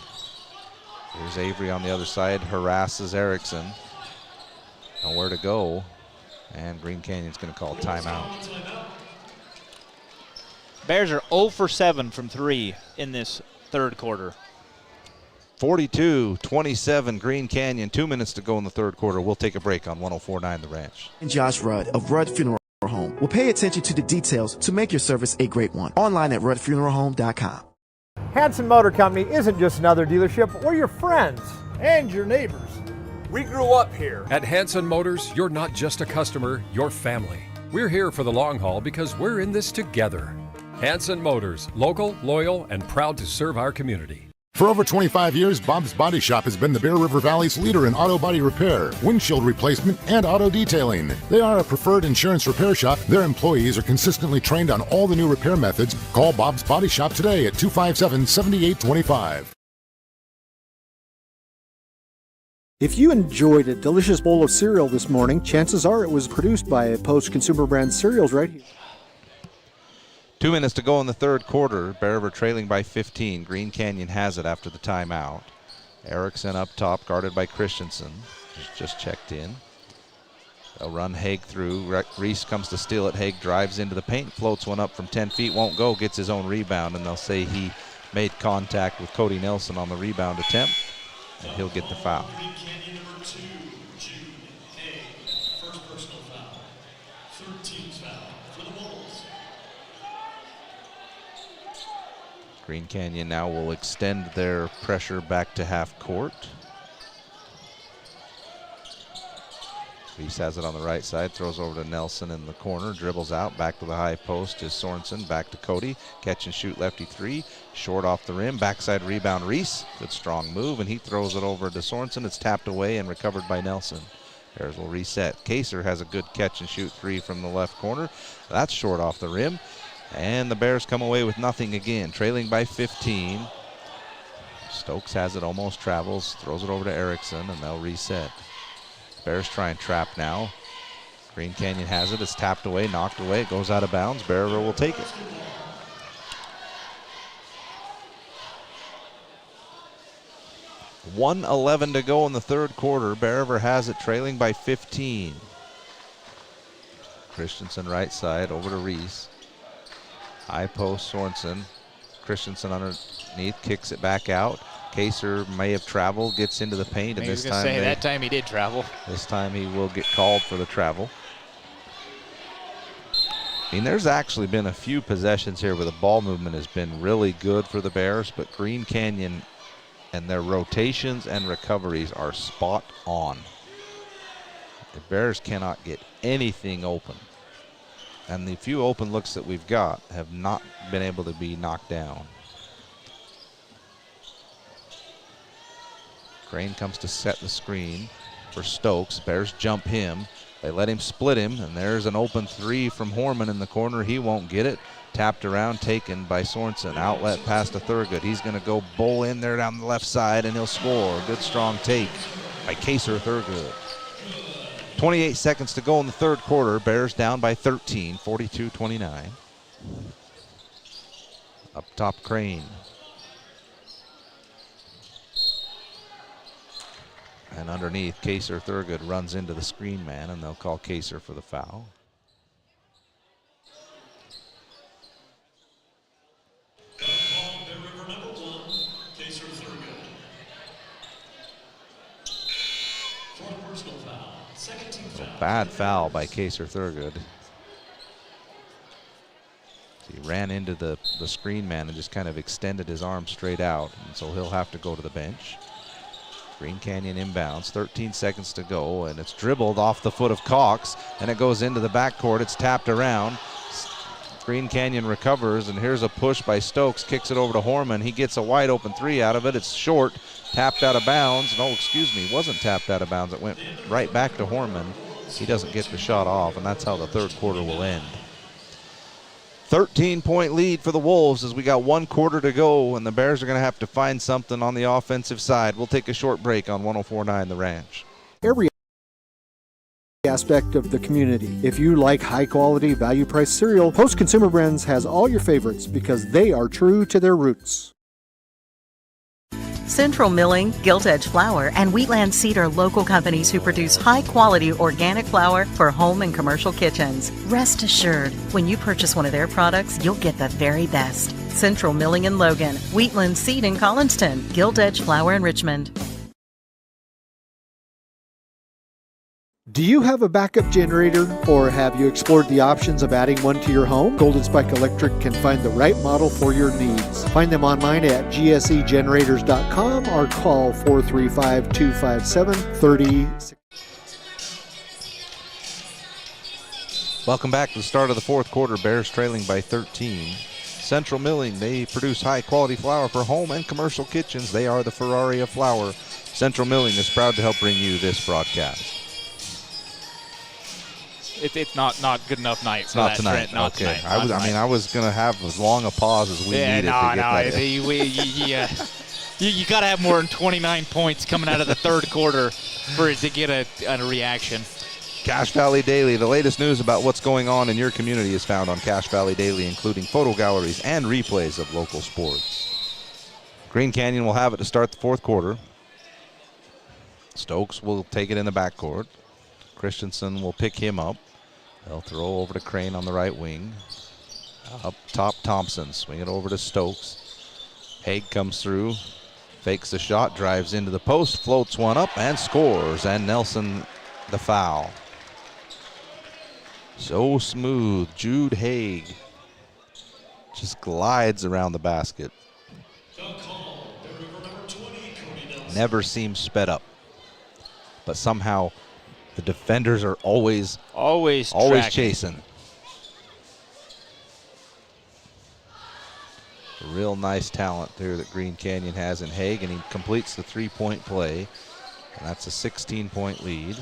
[SPEAKER 2] Here's Avery on the other side, harasses Erickson. Nowhere to go. And Green Canyon's going to call timeout.
[SPEAKER 3] Bears are 0 for 7 from 3 in this third quarter.
[SPEAKER 2] 42-27 Green Canyon. 2 minutes to go in the third quarter. We'll take a break on 104.9 The Ranch.
[SPEAKER 5] And Josh Rudd of Rudd Funeral Home will pay attention to the details to make your service a great one. Online at ruddfuneralhome.com.
[SPEAKER 17] Hanson Motor Company isn't just another dealership. We're your friends and your neighbors.
[SPEAKER 18] We grew up here. At Hanson Motors, you're not just a customer, you're family. We're here for the long haul because we're in this together. Hanson Motors, local, loyal, and proud to serve our community.
[SPEAKER 13] For over 25 years, Bob's Body Shop has been the Bear River Valley's leader in auto body repair, windshield replacement, and auto detailing. They are a preferred insurance repair shop. Their employees are consistently trained on all the new repair methods. Call Bob's Body Shop today at 257-7825.
[SPEAKER 10] If you enjoyed a delicious bowl of cereal this morning, chances are it was produced by Post Consumer Brand Cereals right here.
[SPEAKER 2] 2 minutes to go in the third quarter. Bear River trailing by 15. Green Canyon has it after the timeout. Erickson up top, guarded by Christensen. Just checked in. They'll run Haig through. Reese comes to steal it. Haig drives into the paint, floats one up from 10 feet, won't go, gets his own rebound, and they'll say he made contact with Cody Nelson on the rebound attempt, and he'll get the foul. Green Canyon now will extend their pressure back to half court. Reese has it on the right side, throws over to Nelson in the corner, dribbles out, back to the high post is Sorensen, back to Cody, catch and shoot lefty 3, short off the rim, backside rebound Reese, good strong move, and he throws it over to Sorensen. It's tapped away and recovered by Nelson. Bears will reset. Kaser has a good catch and shoot 3 from the left corner. That's short off the rim. And the Bears come away with nothing again, trailing by 15. Stokes has it, almost travels, throws it over to Erickson, and they'll reset. Bears try and trap now. Green Canyon has it, it's tapped away, knocked away, it goes out of bounds. Bear River will take it. .111 to go in the third quarter. Bear River has it, trailing by 15. Christensen right side, over to Reese. High post, Sorensen. Christensen underneath, kicks it back out. Kaser may have traveled, gets into the paint, and this time
[SPEAKER 3] that time he did travel.
[SPEAKER 2] This time he will get called for the travel. I mean, there's actually been a few possessions here where the ball movement has been really good for the Bears, but Green Canyon and their rotations and recoveries are spot on. The Bears cannot get anything open. And the few open looks that we've got have not been able to be knocked down. Crane comes to set the screen for Stokes. Bears jump him. They let him split him, and there's an open 3 from Horman in the corner. He won't get it. Tapped around, taken by Sorensen. Outlet pass to Thurgood. He's going to go bull in there down the left side, and he'll score. Good strong take by Kaser Thurgood. 28 seconds to go in the third quarter. Bears down by 13, 42-29. Up top, Crane. And underneath, Kaser Thurgood runs into the screen man, and they'll call Kaser for the foul. Bad foul by Kaser Thurgood. He ran into the screen man and just kind of extended his arm straight out, and so he'll have to go to the bench. Green Canyon inbounds, 13 seconds to go, and it's dribbled off the foot of Cox, and it goes into the backcourt. It's tapped around. Green Canyon recovers, and here's a push by Stokes, kicks it over to Horman. He gets a wide open three out of it. It's short, tapped out of bounds. No, excuse me, it wasn't tapped out of bounds. It went right back to Horman. He doesn't get the shot off, and that's how the third quarter will end. 13-point lead for the Wolves as we got 1 quarter to go, and the Bears are going to have to find something on the offensive side. We'll take a short break on 104.9 The Ranch.
[SPEAKER 10] Every aspect of the community. If you like high-quality, value-priced cereal, Post Consumer Brands has all your favorites because they are true to their roots.
[SPEAKER 4] Central Milling, Gilt Edge Flour, and Wheatland Seed are local companies who produce high-quality organic flour for home and commercial kitchens. Rest assured, when you purchase one of their products, you'll get the very best. Central Milling in Logan, Wheatland Seed in Collinston, Gilt Edge Flour in Richmond.
[SPEAKER 10] Do you have a backup generator, or have you explored the options of adding one to your home? Golden Spike Electric can find the right model for your needs. Find them online at gsegenerators.com or call 435-257-3060.
[SPEAKER 2] Welcome back to the start of the fourth quarter. Bears trailing by 13. Central Milling, they produce high-quality flour for home and commercial kitchens. They are the Ferrari of flour. Central Milling is proud to help bring you this broadcast.
[SPEAKER 3] It's not good enough night.
[SPEAKER 2] It's not tonight.
[SPEAKER 3] Trent, not
[SPEAKER 2] okay.
[SPEAKER 3] Tonight.
[SPEAKER 2] I was going to have as long a pause as we needed to get that in.
[SPEAKER 3] You got to have more than 29 points coming out of the third quarter for it to get a reaction.
[SPEAKER 2] Cache Valley Daily. The latest news about what's going on in your community is found on Cache Valley Daily, including photo galleries and replays of local sports. Green Canyon will have it to start the fourth quarter. Stokes will take it in the backcourt. Christensen will pick him up. They'll throw over to Crane on the right wing. Up top, Thompson. Swing it over to Stokes. Haig comes through, fakes the shot, drives into the post, floats one up, and scores. And Nelson the foul. So smooth. Jude Haig just glides around the basket. Never seems sped up. But somehow the defenders are always chasing. A real nice talent there that Green Canyon has in Haig, and he completes the three-point play. And that's a 16-point lead.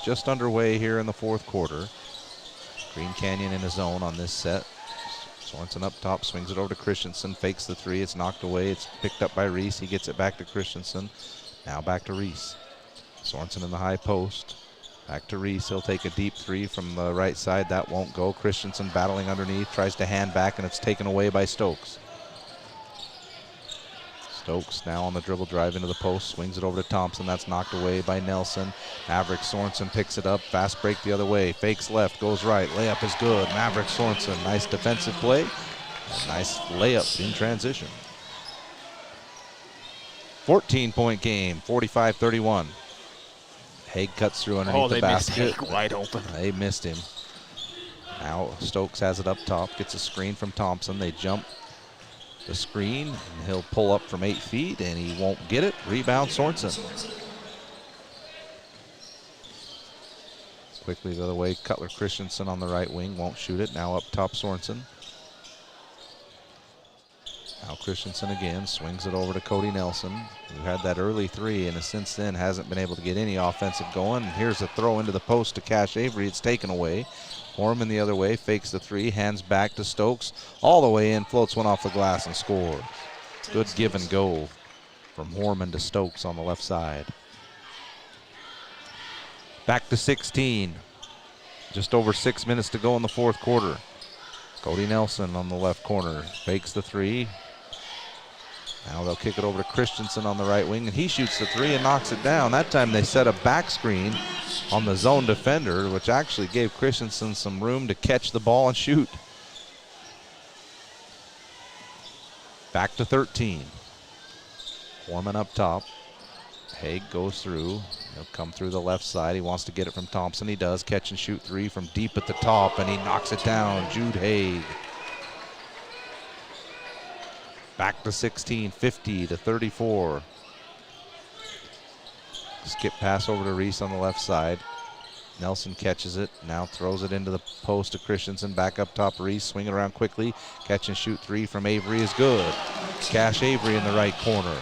[SPEAKER 2] Just underway here in the fourth quarter. Green Canyon in his zone on this set. Sorensen up top, swings it over to Christensen, fakes the three. It's knocked away. It's picked up by Reese. He gets it back to Christensen. Now back to Reese. Sorensen in the high post. Back to Reese. He'll take a deep three from the right side. That won't go. Christensen battling underneath. Tries to hand back, and it's taken away by Stokes. Stokes now on the dribble drive into the post. Swings it over to Thompson. That's knocked away by Nelson. Maverick Sorensen picks it up. Fast break the other way. Fakes left. Goes right. Layup is good. Maverick Sorensen. Nice defensive play. A nice layup in transition. 14-point game. 45-31. Haig cuts through underneath the basket.
[SPEAKER 3] Missed Haig wide open.
[SPEAKER 2] They missed him. Now Stokes has it up top. Gets a screen from Thompson. They jump the screen, and he'll pull up from 8 feet, and he won't get it. Rebound Sorensen. Quickly the other way, Cutler Christensen on the right wing. Won't shoot it. Now up top Sorensen. Now Christensen again, swings it over to Cody Nelson, who had that early three and since then hasn't been able to get any offensive going. And here's a throw into the post to Cash Avery. It's taken away. Horman the other way, fakes the three, hands back to Stokes. All the way in, floats one off the glass and scores. Good give and go from Horman to Stokes on the left side. Back to 16. Just over 6 minutes to go in the fourth quarter. Cody Nelson on the left corner. Fakes the three. Now they'll kick it over to Christensen on the right wing, and he shoots the three and knocks it down. That time they set a back screen on the zone defender, which actually gave Christensen some room to catch the ball and shoot. Back to 13. Foreman up top. Haig goes through. He'll come through the left side. He wants to get it from Thompson. He does. Catch and shoot three from deep at the top, and he knocks it down. Jude Haig. Back to 16, 50 to 34. Skip pass over to Reese on the left side. Nelson catches it, now throws it into the post to Christensen. Back up top, Reese, swing it around quickly. Catch and shoot three from Avery is good. Cash Avery in the right corner.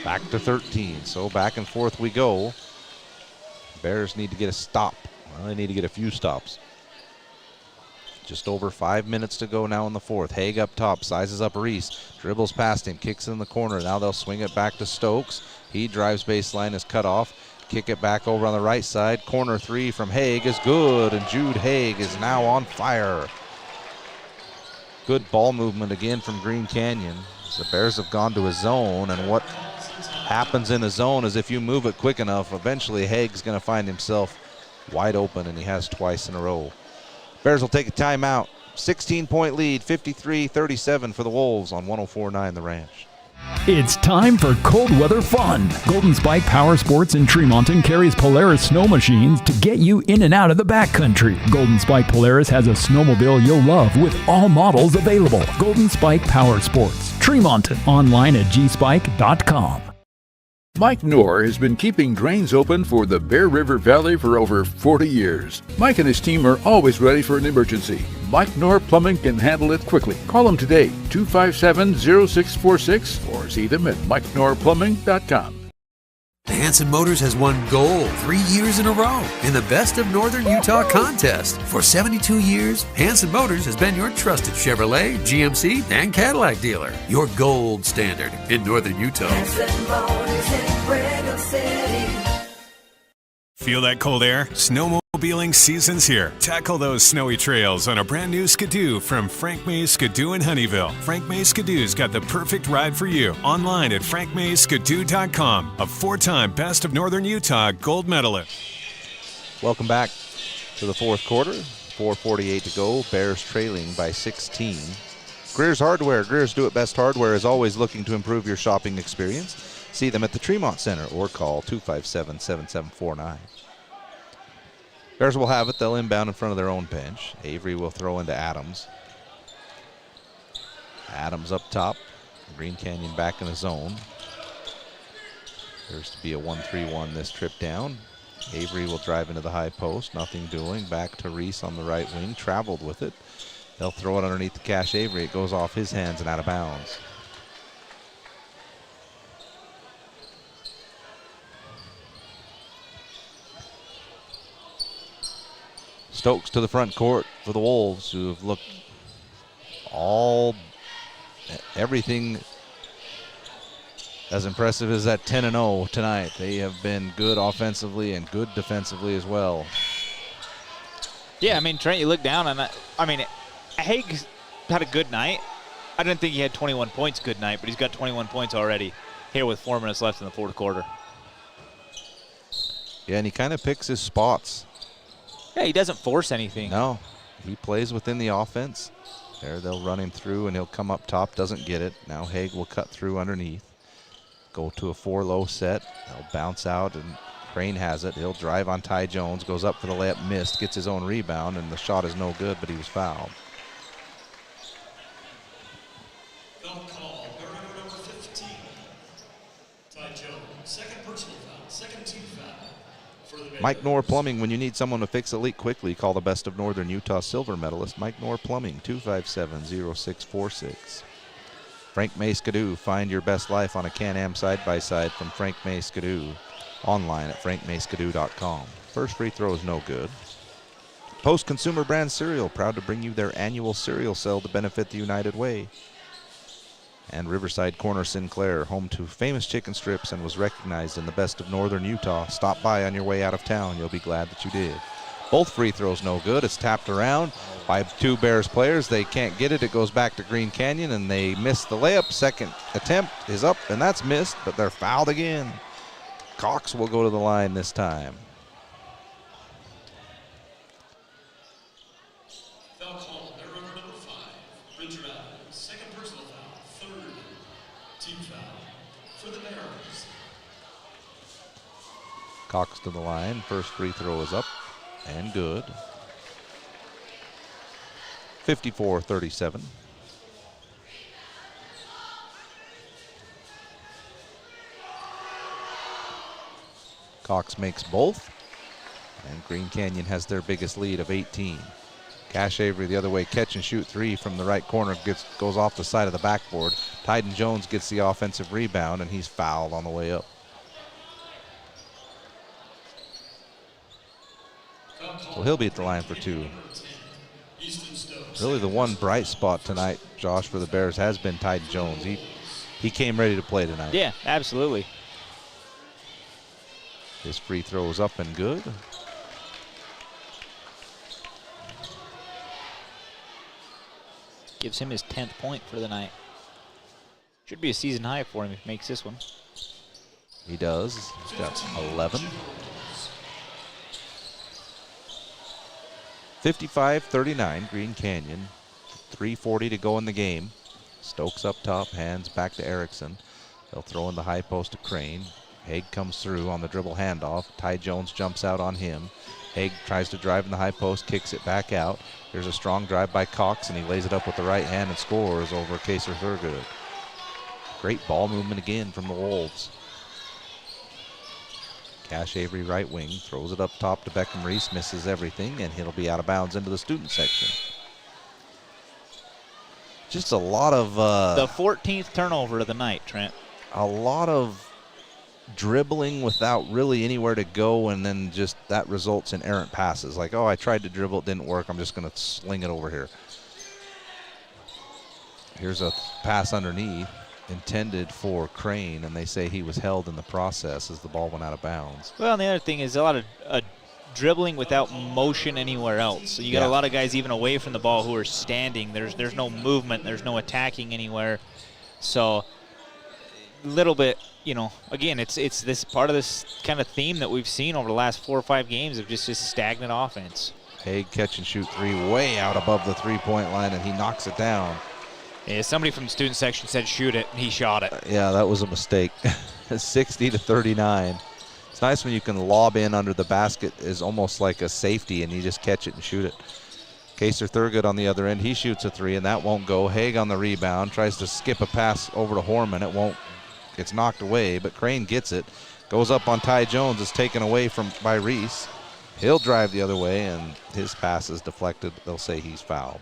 [SPEAKER 2] Back to 13, so back and forth we go. Bears need to get a stop. Well, they need to get a few stops. Just over 5 minutes to go now in the fourth. Haig up top, sizes up Reese, dribbles past him, kicks in the corner. Now they'll swing it back to Stokes. He drives baseline, is cut off. Kick it back over on the right side. Corner three from Haig is good, and Jude Haig is now on fire. Good ball movement again from Green Canyon. The Bears have gone to a zone, and what happens in a zone is if you move it quick enough, eventually Haig's going to find himself wide open, and he has twice in a row. Bears will take a timeout. 16-point lead, 53-37 for the Wolves on 104.9 The Ranch.
[SPEAKER 11] It's time for cold weather fun. Golden Spike Power Sports in Tremonton carries Polaris snow machines to get you in and out of the backcountry. Golden Spike Polaris has a snowmobile you'll love with all models available. Golden Spike Power Sports, Tremonton, online at gspike.com.
[SPEAKER 6] Mike Knorr has been keeping drains open for the Bear River Valley for over 40 years. Mike and his team are always ready for an emergency. Mike Knorr Plumbing can handle it quickly. Call him today, 257-0646, or see them at MikeKnorrPlumbing.com.
[SPEAKER 7] Hanson Motors has won gold 3 years in a row in the Best of Northern Utah contest. For 72 years, Hanson Motors has been your trusted Chevrolet, GMC, and Cadillac dealer. Your gold standard in Northern Utah.
[SPEAKER 8] Hanson Motors in Brenham City.
[SPEAKER 9] Feel that cold air? Snowmobiling season's here. Tackle those snowy trails on a brand new Skidoo from Frank May's Skidoo in Honeyville. Frank May's Skidoo's got the perfect ride for you. Online at frankmaysskidoo.com. A 4-time Best of Northern Utah gold medalist.
[SPEAKER 2] Welcome back to the fourth quarter. 4:48 to go. Bears trailing by 16. Greer's Hardware. Greer's Do It Best Hardware is always looking to improve your shopping experience. See them at the Tremont Center or call 257-7749. Bears will have it. They'll inbound in front of their own bench. Avery will throw into Adams. Adams up top. Green Canyon back in the zone. There's to be a 1-3-1 this trip down. Avery will drive into the high post. Nothing doing. Back to Reese on the right wing. Traveled with it. They'll throw it underneath the Cash Avery. It goes off his hands and out of bounds. Stokes to the front court for the Wolves, who have looked everything as impressive as that 10-0 tonight. They have been good offensively and good defensively as well.
[SPEAKER 3] Yeah, I mean, Trent, you look down and Haig had a good night. I didn't think he had 21 points good night, but he's got 21 points already here with 4 minutes left in the fourth quarter.
[SPEAKER 2] Yeah, and he kind of picks his spots.
[SPEAKER 3] Yeah, he doesn't force anything.
[SPEAKER 2] No, he plays within the offense. There, they'll run him through, and he'll come up top, doesn't get it. Now Haig will cut through underneath. Go to a 4-low set. They'll bounce out, and Crane has it. He'll drive on Ty Jones, goes up for the layup, missed, gets his own rebound, and the shot is no good, but he was fouled.
[SPEAKER 8] Foul call, Bear River number 15. Ty Jones, second personal foul, second team foul.
[SPEAKER 2] Mike Knorr Plumbing. When you need someone to fix a leak quickly, call the Best of Northern Utah silver medalist Mike Knorr Plumbing, 257-0646. Frank May Skidoo. Find your best life on a Can-Am side-by-side from Frank May Skidoo. Online at frankmayskidoo.com. First free throw is no good. Post Consumer Brand Cereal, proud to bring you their annual cereal sale to benefit the United Way. And Riverside Corner Sinclair, home to famous chicken strips and was recognized in the best of northern Utah. Stop by on your way out of town. You'll be glad that you did. Both free throws no good. It's tapped around by 2 Bears players. They can't get it. It goes back to Green Canyon, and they miss the layup. Second attempt is up, and that's missed, but they're fouled again. Cox will go to the line this time.
[SPEAKER 8] Foul call, Bear River number 5, Bridger Allen. Second personal foul, 3rd team foul for the Bears.
[SPEAKER 2] Cox to the line. First free throw is up and good. 54-37. Cox makes both, and Green Canyon has their biggest lead of 18. Cash Avery the other way, catch and shoot 3 from the right corner, goes off the side of the backboard. Tyden Jones gets the offensive rebound, and he's fouled on the way up. So he'll be at the line for 2. Really the one bright spot tonight, Josh, for the Bears has been Tyden Jones. He came ready to play tonight.
[SPEAKER 3] Yeah, absolutely.
[SPEAKER 2] His free throw is up and good.
[SPEAKER 3] Gives him his 10th point for the night. Should be a season high for him if he makes this one.
[SPEAKER 2] He does. He's got 11. 55-39, Green Canyon. 3:40 to go in the game. Stokes up top, hands back to Erickson. They'll throw in the high post to Crane. Haig comes through on the dribble handoff. Ty Jones jumps out on him. Haig tries to drive in the high post, kicks it back out. There's a strong drive by Cox, and he lays it up with the right hand and scores over Kaser Thurgood. Great ball movement again from the Wolves. Cash Avery right wing, throws it up top to Beckham Reese, misses everything, and he'll be out of bounds into the student section. Just a lot of...
[SPEAKER 3] the 14th turnover of the night, Trent.
[SPEAKER 2] A lot of dribbling without really anywhere to go, and then just that results in errant passes. Like, oh, I tried to dribble, it didn't work, I'm just going to sling it over here. Here's a pass underneath, intended for Crane, and they say he was held in the process as the ball went out of bounds.
[SPEAKER 3] Well, and the other thing is a lot of dribbling without motion anywhere else. So you got a lot of guys even away from the ball who are standing. There's no movement. There's no attacking anywhere. So a little bit, you know, again, it's this part of this kind of theme that we've seen over the last 4 or 5 games of just stagnant offense.
[SPEAKER 2] Haig catch and shoot 3 way out above the 3-point line, and he knocks it down.
[SPEAKER 3] Yeah, somebody from the student section said shoot it, and he shot it.
[SPEAKER 2] Yeah, that was a mistake. 60-39. It's nice when you can lob in under the basket, is almost like a safety, and you just catch it and shoot it. Kaser Thurgood on the other end, he shoots a 3, and that won't go. Haig on the rebound, tries to skip a pass over to Horman. It won't. It's knocked away, but Crane gets it. Goes up on Ty Jones, is taken away by Reese. He'll drive the other way, and his pass is deflected. They'll say he's fouled.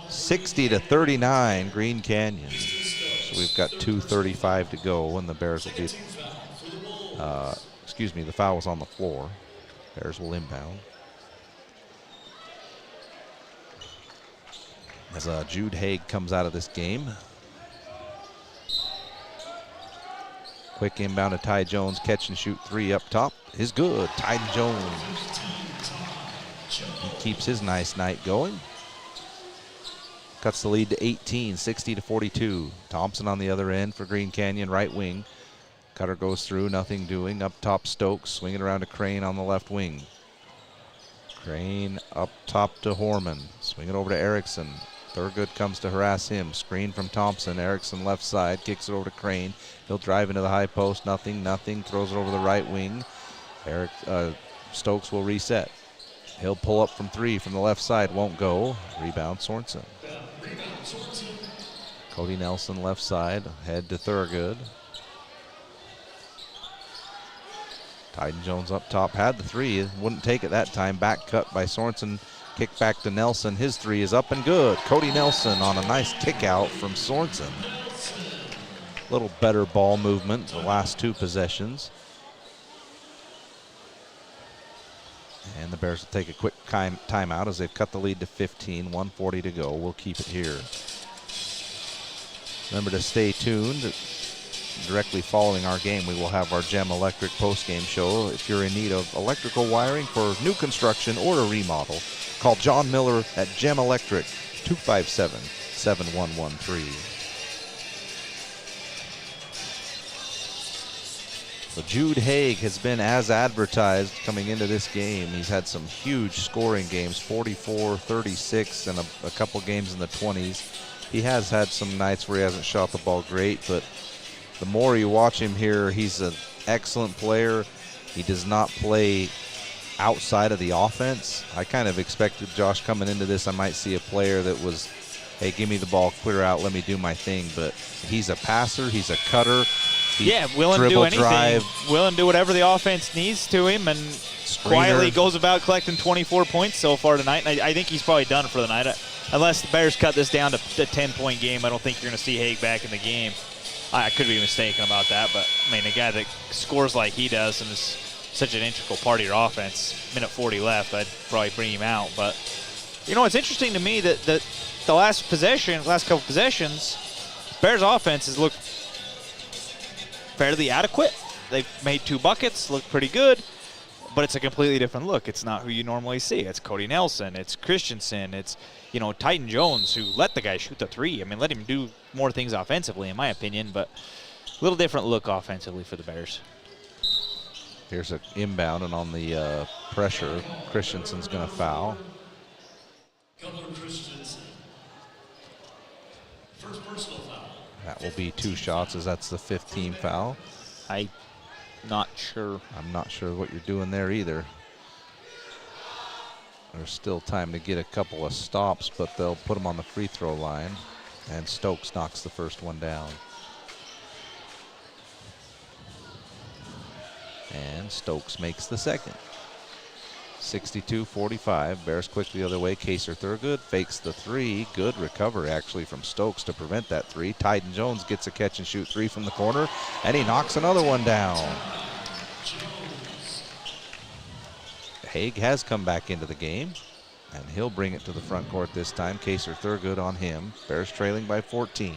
[SPEAKER 2] 60-39, Green Canyon. So we've got 2:35 to go, and the Bears will be, the foul was on the floor. Bears will inbound. As Jude Haig comes out of this game. Quick inbound to Ty Jones, catch and shoot 3 up top is good. Ty Jones. He keeps his nice night going. Cuts the lead to 18, 60-42. Thompson on the other end for Green Canyon, right wing. Cutter goes through, nothing doing. Up top, Stokes, swinging around to Crane on the left wing. Crane up top to Horman, swing it over to Erickson. Thurgood comes to harass him. Screen from Thompson. Erickson left side, kicks it over to Crane. He'll drive into the high post, nothing. Throws it over the right wing. Stokes will reset. He'll pull up from 3 from the left side, won't go. Rebound Sorensen. Cody Nelson left side, head to Thurgood. Tyden Jones up top, had the 3, wouldn't take it that time. Back cut by Sorensen, kick back to Nelson. His 3 is up and good. Cody Nelson on a nice kick out from Sorensen. A little better ball movement the last 2 possessions. And the Bears will take a quick timeout as they've cut the lead to 15, 1:40 to go. We'll keep it here. Remember to stay tuned. Directly following our game, we will have our Gem Electric post-game show. If you're in need of electrical wiring for new construction or a remodel, call John Miller at Gem Electric, 257-7113. So Jude Haig has been as advertised coming into this game. He's had some huge scoring games, 44, 36, and a couple games in the 20s. He has had some nights where he hasn't shot the ball great, but the more you watch him here, he's an excellent player. He does not play outside of the offense. I kind of expected, Josh, coming into this, I might see a player that was, hey, give me the ball, clear out, let me do my thing. But he's a passer, he's a cutter.
[SPEAKER 3] Willing to do anything.
[SPEAKER 2] Drive.
[SPEAKER 3] Willing to do whatever the offense needs to him, and quietly goes about collecting 24 points so far tonight. And I think he's probably done for the night. Unless the Bears cut this down to a 10-point game, I don't think you're going to see Haig back in the game. I could be mistaken about that, but, I mean, a guy that scores like he does and is such an integral part of your offense, minute 40 left, I'd probably bring him out. But, you know, it's interesting to me that the last couple possessions, Bears offense has looked fairly adequate. They've made 2 buckets, look pretty good, but it's a completely different look. It's not who you normally see. It's Cody Nelson, it's Christensen, it's, you know, Titan Jones, who let the guy shoot the 3. I mean, let him do more things offensively, in my opinion, but a little different look offensively for the Bears.
[SPEAKER 2] Here's an inbound, and on the pressure, Christensen's going to foul.
[SPEAKER 8] Christensen. First personal foul.
[SPEAKER 2] That will be 2 shots, as that's the 5th team foul.
[SPEAKER 3] I'm not sure
[SPEAKER 2] what you're doing there either. There's still time to get a couple of stops, but they'll put them on the free throw line. And Stokes knocks the first one down. And Stokes makes the second. 62-45. Bears quick the other way. Kaser Thurgood fakes the 3. Good recovery, actually, from Stokes to prevent that 3. Tyden Jones gets a catch-and-shoot 3 from the corner, and he knocks another one down. Haig has come back into the game, and he'll bring it to the front court this time. Kaser Thurgood on him. Bears trailing by 14.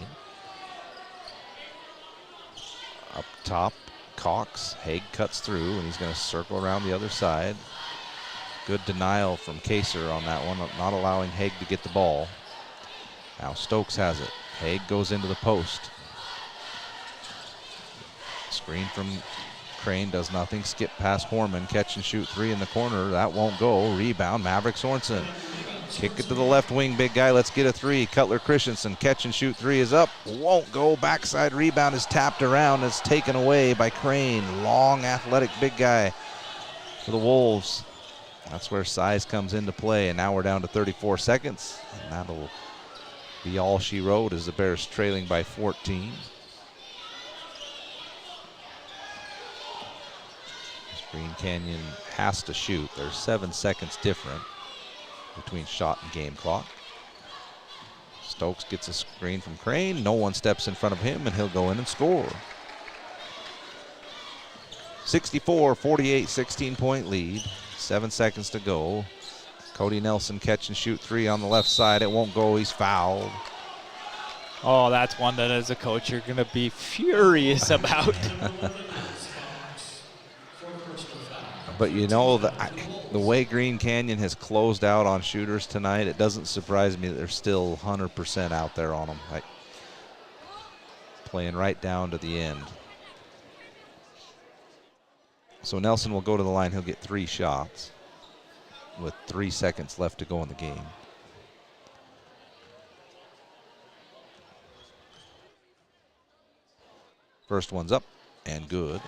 [SPEAKER 2] Up top, Cox. Haig cuts through, and he's going to circle around the other side. Good denial from Kaser on that one, not allowing Haig to get the ball. Now Stokes has it. Haig goes into the post. Screen from Crane does nothing. Skip past Horman. Catch and shoot 3 in the corner. That won't go. Rebound, Maverick Sorensen. Kick it to the left wing, big guy. Let's get a 3. Cutler Christensen. Catch and shoot 3 is up. Won't go. Backside rebound is tapped around. It's taken away by Crane. Long, athletic, big guy for the Wolves. That's where size comes into play. And now we're down to 34 seconds. And that'll be all she wrote as the Bears trailing by 14. Green Canyon has to shoot. There's 7 seconds different between shot and game clock. Stokes gets a screen from Crane. No one steps in front of him, and he'll go in and score. 64-48, 16-point lead. 7 seconds to go. Cody Nelson catch and shoot 3 on the left side. It won't go. He's fouled.
[SPEAKER 3] Oh, that's one that as a coach you're going to be furious about.
[SPEAKER 2] But you know, the way Green Canyon has closed out on shooters tonight, it doesn't surprise me that they're still 100% out there on them. Playing right down to the end. So Nelson will go to the line. He'll get 3 shots with 3 seconds left to go in the game. First one's up and good.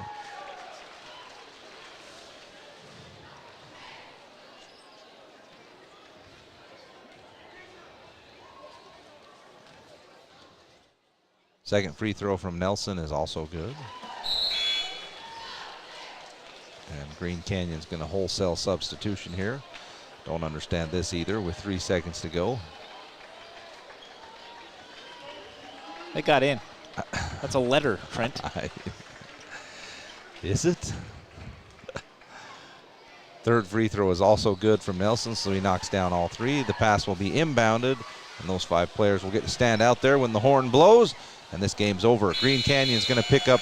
[SPEAKER 2] Second free throw from Nelson is also good. And Green Canyon's going to wholesale substitution here. Don't understand this either with 3 seconds to go.
[SPEAKER 3] They got in. That's a letter, Trent.
[SPEAKER 2] Is it? Third free throw is also good from Nelson, so he knocks down all three. The pass will be inbounded, and those 5 players will get to stand out there when the horn blows, and this game's over. Green Canyon's going to pick up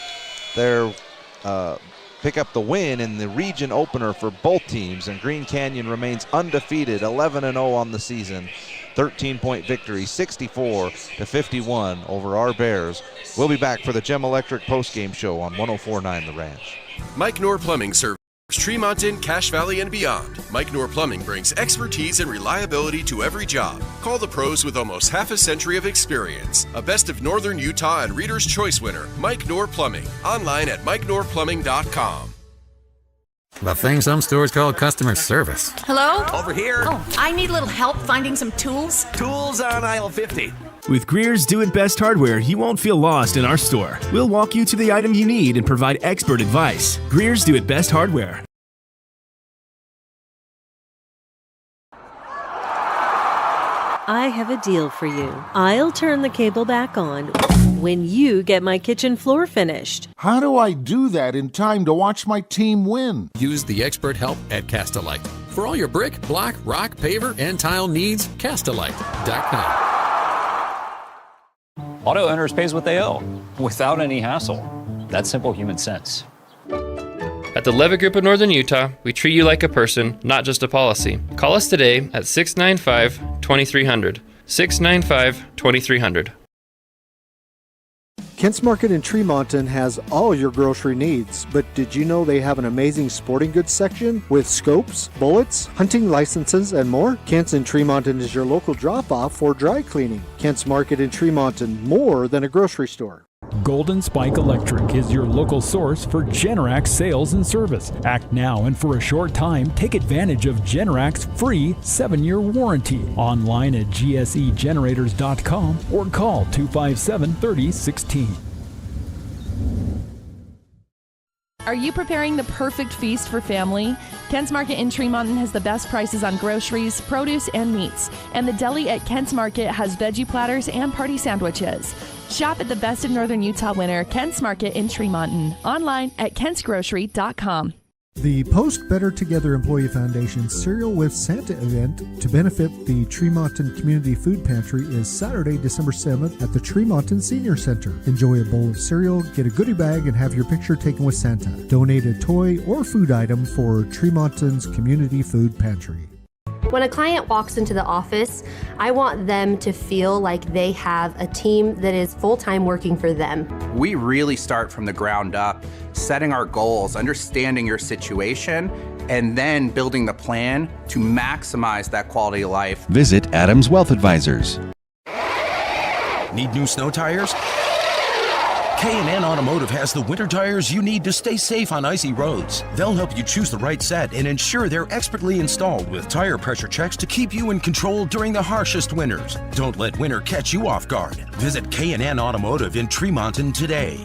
[SPEAKER 2] the win in the region opener for both teams, and Green Canyon remains undefeated, 11-0 on the season. 13-point victory, 64-51 over our Bears. We'll be back for the Gem Electric postgame show on 104.9 The Ranch.
[SPEAKER 12] Mike Knorr Plumbing serves Tremonton, Cache Valley, and beyond. Mike Knorr Plumbing brings expertise and reliability to every job. Call the pros with almost half a century of experience. A Best of Northern Utah and Reader's Choice winner, Mike Knorr Plumbing. Online at MikeKnorrPlumbing.com.
[SPEAKER 19] The thing some stores call customer service.
[SPEAKER 20] Hello?
[SPEAKER 19] Over here.
[SPEAKER 20] Oh, I need a little help finding some tools.
[SPEAKER 19] Tools on aisle 50.
[SPEAKER 21] With Greer's Do It Best hardware, you won't feel lost in our store. We'll walk you to the item you need and provide expert advice. Greer's Do It Best hardware.
[SPEAKER 22] I have a deal for you. I'll turn the cable back on when you get my kitchen floor finished.
[SPEAKER 23] How do I do that in time to watch my team win?
[SPEAKER 19] Use the expert help at Castelite. For all your brick, block, rock, paver, and tile needs, Castelite.com.
[SPEAKER 24] Auto Owners pays what they owe without any hassle. That's simple human sense.
[SPEAKER 28] At the Levitt Group of Northern Utah, we treat you like a person, not just a policy. Call us today at 695-2300. 695-2300.
[SPEAKER 10] Kent's Market in Tremonton has all your grocery needs, but did you know they have an amazing sporting goods section with scopes, bullets, hunting licenses, and more? Kent's in Tremonton is your local drop-off for dry cleaning. Kent's Market in Tremonton, more than a grocery store.
[SPEAKER 11] Golden Spike Electric is your local source for Generac sales and service. Act now, and for a short time, take advantage of Generac's free 7-year warranty. Online at gsegenerators.com or call 257-3016.
[SPEAKER 29] Are you preparing the perfect feast for family? Kent's Market in Tremonton has the best prices on groceries, produce, and meats. And the deli at Kent's Market has veggie platters and party sandwiches. Shop at the Best of Northern Utah winner, Kent's Market in Tremonton. Online at kentsgrocery.com.
[SPEAKER 30] The Post Better Together Employee Foundation Cereal with Santa event to benefit the Tremonton Community Food Pantry is Saturday, December 7th at the Tremonton Senior Center. Enjoy a bowl of cereal, get a goodie bag, and have your picture taken with Santa. Donate a toy or food item for Tremonton's Community Food Pantry.
[SPEAKER 14] When a client walks into the office, I want them to feel like they have a team that is full-time working for them.
[SPEAKER 15] We really start from the ground up, setting our goals, understanding your situation, and then building the plan to maximize that quality of life.
[SPEAKER 1] Visit Adams Wealth Advisors.
[SPEAKER 16] Need new snow tires? K&N Automotive has the winter tires you need to stay safe on icy roads. They'll help you choose the right set and ensure they're expertly installed with tire pressure checks to keep you in control during the harshest winters. Don't let winter catch you off guard. Visit K&N Automotive in Tremonton today.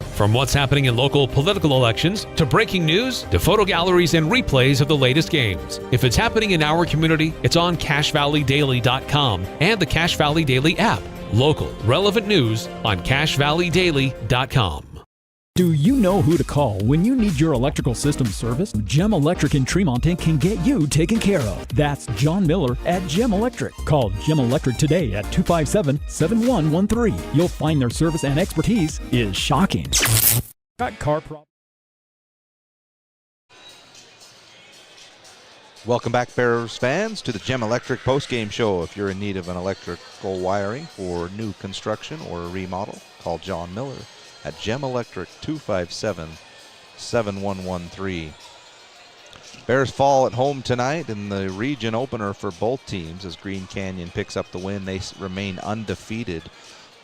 [SPEAKER 25] From what's happening in local political elections, to breaking news, to photo galleries and replays of the latest games. If it's happening in our community, it's on CacheValleyDaily.com and the Cache Valley Daily app. Local, relevant news on CacheValleyDaily.com.
[SPEAKER 11] Do you know who to call when you need your electrical system serviced? Gem Electric in Tremonton can get you taken care of. That's John Miller at Gem Electric. Call Gem Electric today at 257-7113. You'll find their service and expertise is shocking. Got car problems?
[SPEAKER 2] Welcome back, Bears fans, to the Gem Electric postgame show. If you're in need of an electrical wiring for new construction or a remodel, call John Miller at Gem Electric, 257-7113. Bears fall at home tonight in the region opener for both teams as Green Canyon picks up the win. They remain undefeated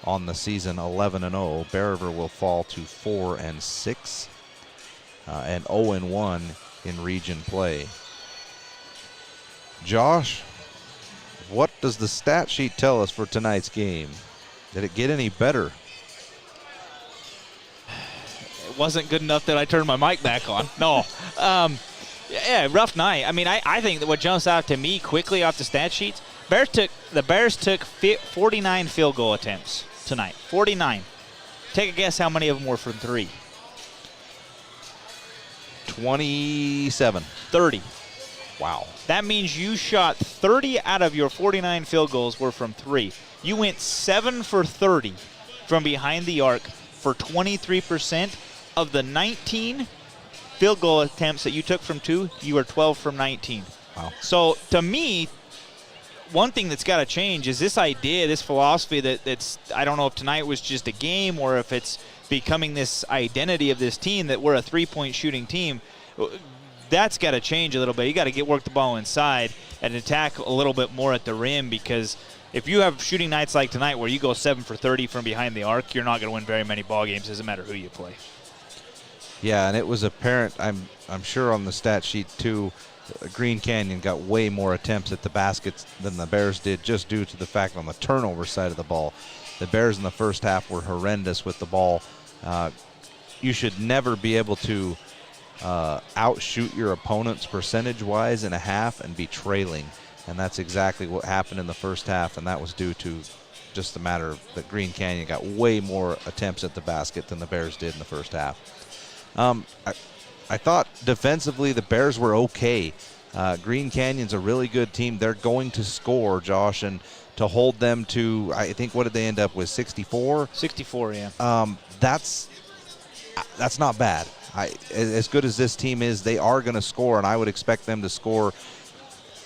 [SPEAKER 2] on the season, 11-0. Bear River will fall to 4-6 and 0-1 in region play. Josh, what does the stat sheet tell us for tonight's game? Did it get any better?
[SPEAKER 3] It wasn't good enough that I turned my mic back on. No. Yeah, rough night. I mean, I think that what jumps out to me quickly off the stat sheets, the Bears took 49 field goal attempts tonight. 49. Take a guess how many of them were from three.
[SPEAKER 2] 27.
[SPEAKER 3] 30.
[SPEAKER 2] Wow.
[SPEAKER 3] That means you shot 30 out of your 49 field goals were from 3. You went 7 for 30 from behind the arc for 23%. Of the 19 field goal attempts that you took from 2, you were 12 from 19.
[SPEAKER 2] Wow.
[SPEAKER 3] So to me, one thing that's got to change is this idea, this philosophy that's, I don't know if tonight was just a game or if it's becoming this identity of this team that we're a three-point shooting team. That's got to change a little bit. You got to work the ball inside and attack a little bit more at the rim, because if you have shooting nights like tonight where you go 7 for 30 from behind the arc, you're not going to win very many ball games. Doesn't matter who you play.
[SPEAKER 2] Yeah, and it was apparent, I'm sure on the stat sheet too, Green Canyon got way more attempts at the baskets than the Bears did, just due to the fact on the turnover side of the ball. The Bears in the first half were horrendous with the ball. You should never be able to outshoot your opponents percentage-wise in a half and be trailing. And that's exactly what happened in the first half, and that was due to just the matter that Green Canyon got way more attempts at the basket than the Bears did in the first half. I thought defensively the Bears were okay. Green Canyon's a really good team. They're going to score, Josh, and to hold them to, I think, what did they end up with, 64?
[SPEAKER 3] 64, yeah.
[SPEAKER 2] That's not bad. As good as this team is, they are going to score, and I would expect them to score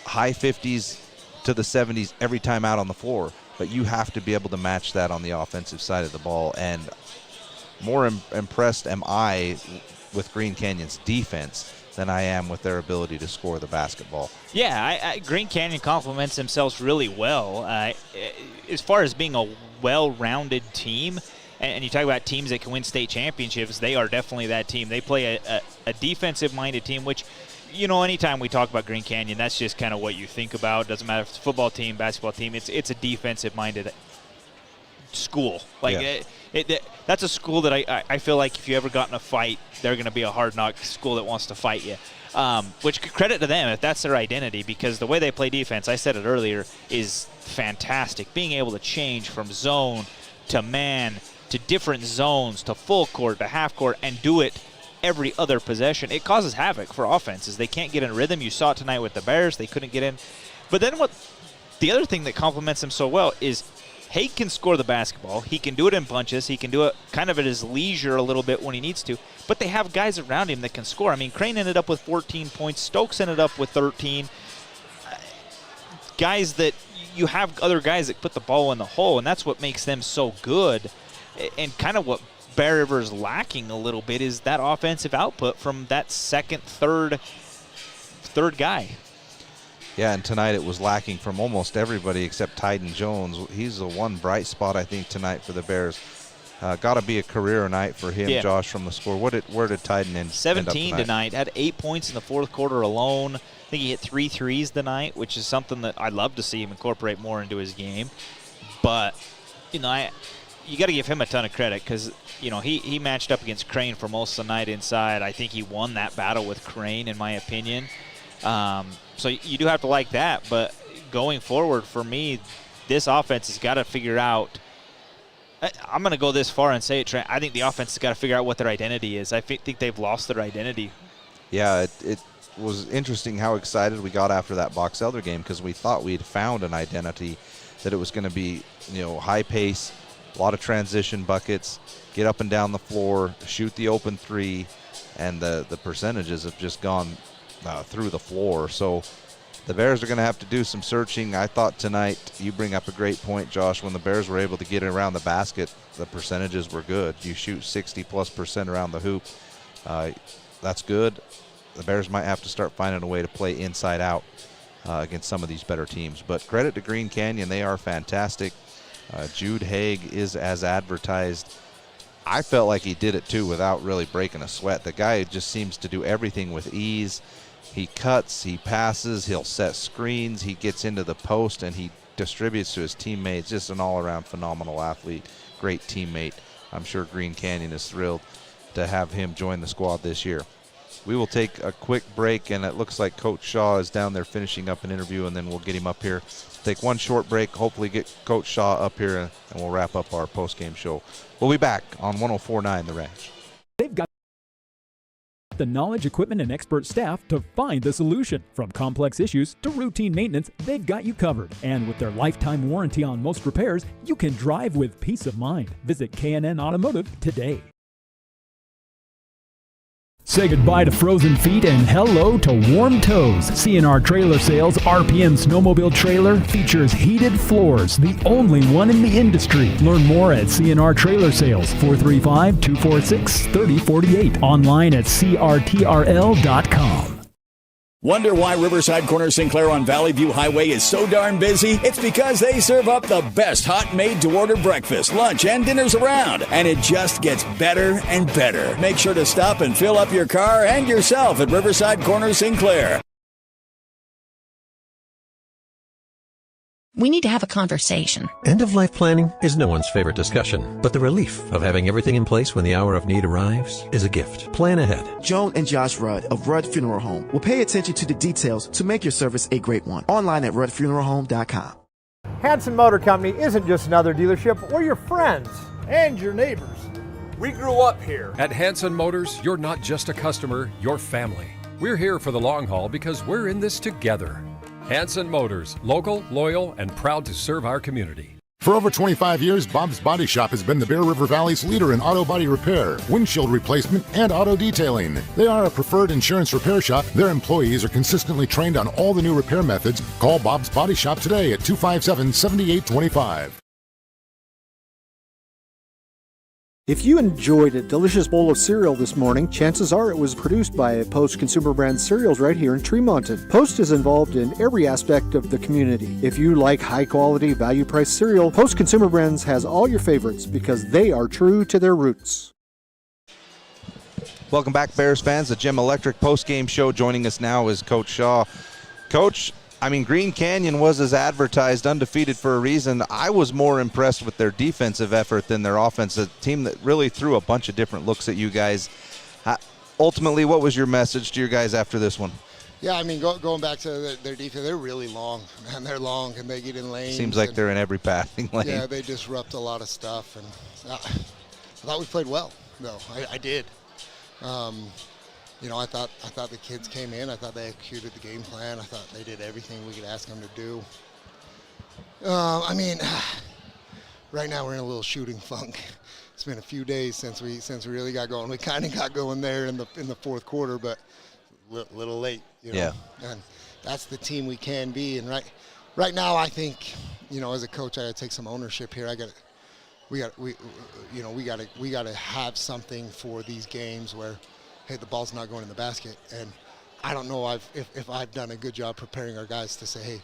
[SPEAKER 2] high 50s to the 70s every time out on the floor. But you have to be able to match that on the offensive side of the ball, and more impressed am I with Green Canyon's defense than I am with their ability to score the basketball.
[SPEAKER 3] Yeah, Green Canyon complements themselves really well. As far as being a well-rounded team, and you talk about teams that can win state championships, they are definitely that team. They play a defensive-minded team, which, you know, anytime we talk about Green Canyon, that's just kind of what you think about. Doesn't matter if it's a football team, basketball team. It's a defensive-minded school. Like, that's a school that I feel like if you ever got in a fight, they're going to be a hard-knock school that wants to fight you. Which, credit to them if that's their identity, because the way they play defense, I said it earlier, is fantastic. Being able to change from zone to man to different zones to full court to half court and do it every other possession, it causes havoc for offenses. They can't get in rhythm. You saw it tonight with the Bears. They couldn't get in. But then the other thing that complements them so well is Haig can score the basketball. He can do it in bunches. He can do it kind of at his leisure a little bit when he needs to. But they have guys around him that can score. I mean, Crane ended up with 14 points. Stokes ended up with 13. Guys that you have other guys that put the ball in the hole, and that's what makes them so good. And kind of what Bear River is lacking a little bit is that offensive output from that second, third guy.
[SPEAKER 2] Yeah, and tonight it was lacking from almost everybody except Tyden Jones. He's the one bright spot, I think, tonight for the Bears. Got to be a career night for him, yeah. Josh, from the score. Where did Tyden end
[SPEAKER 3] 17
[SPEAKER 2] end up
[SPEAKER 3] tonight. Had 8 points in the fourth quarter alone. I think he hit 3 threes tonight, which is something that I'd love to see him incorporate more into his game. But, you know, you got to give him a ton of credit because, you know, he matched up against Crane for most of the night inside. I think he won that battle with Crane, in my opinion. So you do have to like that, but going forward, for me, this offense has got to figure out. I'm going to go this far and say it, Trent. I think the offense has got to figure out what their identity is. I think they've lost their identity.
[SPEAKER 2] Yeah, it was interesting how excited we got after that Box Elder game because we thought we'd found an identity, that it was going to be, you know, high pace, a lot of transition buckets, get up and down the floor, shoot the open three, and the percentages have just gone through the floor. So the Bears are going to have to do some searching. I thought tonight, you bring up a great point, Josh, when the Bears were able to get around the basket, the percentages were good. You shoot 60+% around the hoop. That's good. The Bears might have to start finding a way to play inside out against some of these better teams. But credit to Green Canyon. They are fantastic. Jude Haig is as advertised. I felt like he did it, too, without really breaking a sweat. The guy just seems to do everything with ease. He cuts, he passes, he'll set screens, he gets into the post, and he distributes to his teammates. Just an all-around phenomenal athlete, great teammate. I'm sure Green Canyon is thrilled to have him join the squad this year. We will take a quick break, and it looks like Coach Shaw is down there finishing up an interview, and then we'll get him up here. Take one short break, hopefully get Coach Shaw up here, and we'll wrap up our post-game show. We'll be back on 104.9 The Ranch.
[SPEAKER 11] They've got the knowledge, equipment, and expert staff to find the solution. From complex issues to routine maintenance, they've got you covered. And with their lifetime warranty on most repairs, you can drive with peace of mind. Visit K&N Automotive today. Say goodbye to frozen feet and hello to warm toes. CNR Trailer Sales RPM Snowmobile Trailer features heated floors, the only one in the industry. Learn more at CNR Trailer Sales, 435-246-3048. Online at crtrl.com.
[SPEAKER 4] Wonder why Riverside Corner Sinclair on Valley View Highway is so darn busy? It's because they serve up the best hot made-to-order breakfast, lunch, and dinners around. And it just gets better and better. Make sure to stop and fill up your car and yourself at Riverside Corner Sinclair.
[SPEAKER 20] We need to have a conversation.
[SPEAKER 5] End-of-life planning is no one's favorite discussion, but the relief of having everything in place when the hour of need arrives is a gift. Plan ahead.
[SPEAKER 6] Joan and Josh Rudd of Rudd Funeral Home will pay attention to the details to make your service a great one. Online at ruddfuneralhome.com.
[SPEAKER 7] Hanson Motor Company isn't just another dealership. We're your friends and your neighbors. We grew up here.
[SPEAKER 9] At Hanson Motors, you're not just a customer, you're family. We're here for the long haul because we're in this together. Hanson Motors, local, loyal, and proud to serve our community.
[SPEAKER 23] For over 25 years, Bob's Body Shop has been the Bear River Valley's leader in auto body repair, windshield replacement, and auto detailing. They are a preferred insurance repair shop. Their employees are consistently trained on all the new repair methods. Call Bob's Body Shop today at 257-7825.
[SPEAKER 10] If you enjoyed a delicious bowl of cereal this morning, chances are it was produced by Post Consumer Brands cereals right here in Tremonton. Post is involved in every aspect of the community. If you like high-quality, value-priced cereal, Post Consumer Brands has all your favorites because they are true to their roots.
[SPEAKER 2] Welcome back, Bears fans. The Gem Electric post-game show. Joining us now is Coach Shaw. Coach, Green Canyon was as advertised, undefeated for a reason. I was more impressed with their defensive effort than their offense, a team that really threw a bunch of different looks at you guys. Ultimately, what was your message to your guys after this one?
[SPEAKER 13] Yeah, going back to their defense, they're really long, and they're long, and they get in lanes.
[SPEAKER 2] Seems like they're in every passing lane.
[SPEAKER 13] Yeah, they disrupt a lot of stuff, and I thought we played well, though. I did. I thought the kids came in. I thought they executed the game plan. I thought they did everything we could ask them to do. Right now we're in a little shooting funk. It's been a few days since we really got going. We kind of got going there in the fourth quarter, but a little late,
[SPEAKER 2] Yeah.
[SPEAKER 13] And that's the team we can be. And right now, I think, as a coach, I got to take some ownership here. We got to have something for these games where, hey, the ball's not going in the basket. And I don't know if I've done a good job preparing our guys to say, hey,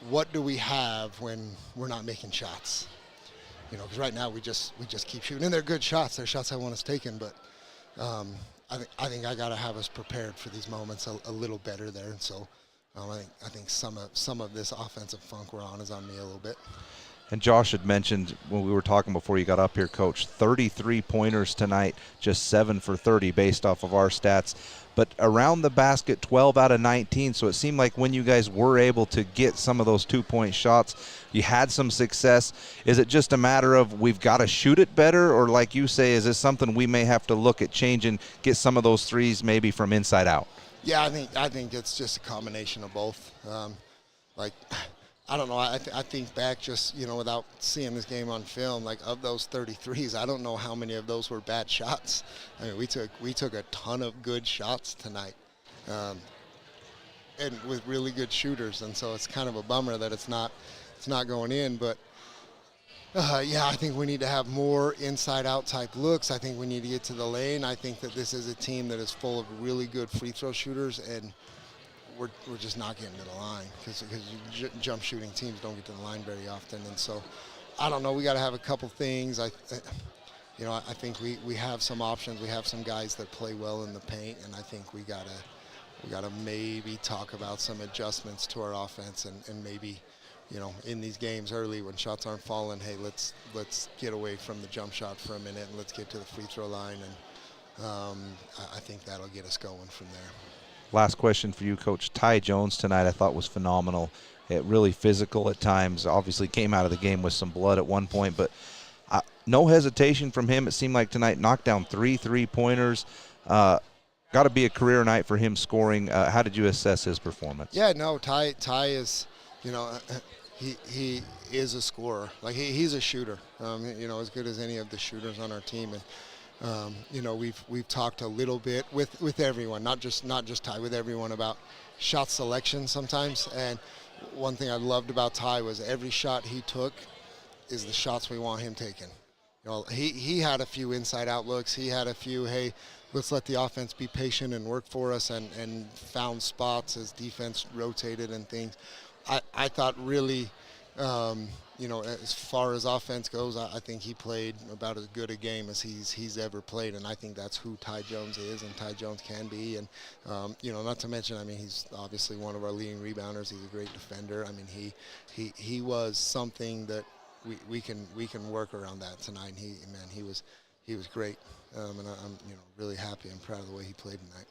[SPEAKER 13] what do we have when we're not making shots? Because right now we just keep shooting. And they're good shots. They're shots I want us taken. But I think I got to have us prepared for these moments a little better there. And so I think some of this offensive funk we're on is on me a little bit.
[SPEAKER 2] And Josh had mentioned when we were talking before you got up here, Coach, 33 pointers tonight, just 7 for 30 based off of our stats. But around the basket, 12 out of 19. So it seemed like when you guys were able to get some of those 2-point shots, you had some success. Is it just a matter of we've got to shoot it better? Or like you say, is this something we may have to look at changing, get some of those threes maybe from inside out?
[SPEAKER 13] Yeah, I think it's just a combination of both. I don't know. I think back just, without seeing this game on film, of those 33s, I don't know how many of those were bad shots. We took a ton of good shots tonight, and with really good shooters, and so it's kind of a bummer that it's not going in. But I think we need to have more inside-out type looks. I think we need to get to the lane. I think that this is a team that is full of really good free throw shooters, and we're just not getting to the line because jump shooting teams don't get to the line very often. And so I don't know. We got to have a couple things. I think we have some options. We have some guys that play well in the paint, and I think we gotta maybe talk about some adjustments to our offense and maybe, in these games early when shots aren't falling, hey, let's get away from the jump shot for a minute and let's get to the free throw line, and I think that'll get us going from there.
[SPEAKER 2] Last question for you, Coach. Ty Jones tonight I thought was phenomenal. Really physical at times. Obviously came out of the game with some blood at one point, but no hesitation from him. It seemed like tonight knocked down 3 3-pointers. Got to be a career night for him scoring. How did you assess his performance?
[SPEAKER 13] Yeah, no, Ty is, he is a scorer. Like he's a shooter. As good as any of the shooters on our team. And we've talked a little bit with everyone, not just Ty, with everyone about shot selection sometimes. And one thing I loved about Ty was every shot he took is the shots we want him taking. He had a few inside out looks. He had a few, hey, let's let the offense be patient and work for us, and found spots as defense rotated and things. I thought really, as far as offense goes, I think he played about as good a game as he's ever played, and I think that's who Ty Jones is and Ty Jones can be. And, not to mention, he's obviously one of our leading rebounders. He's a great defender. He was something that we can work around that tonight. And he was great, and I'm really happy and proud of the way he played tonight.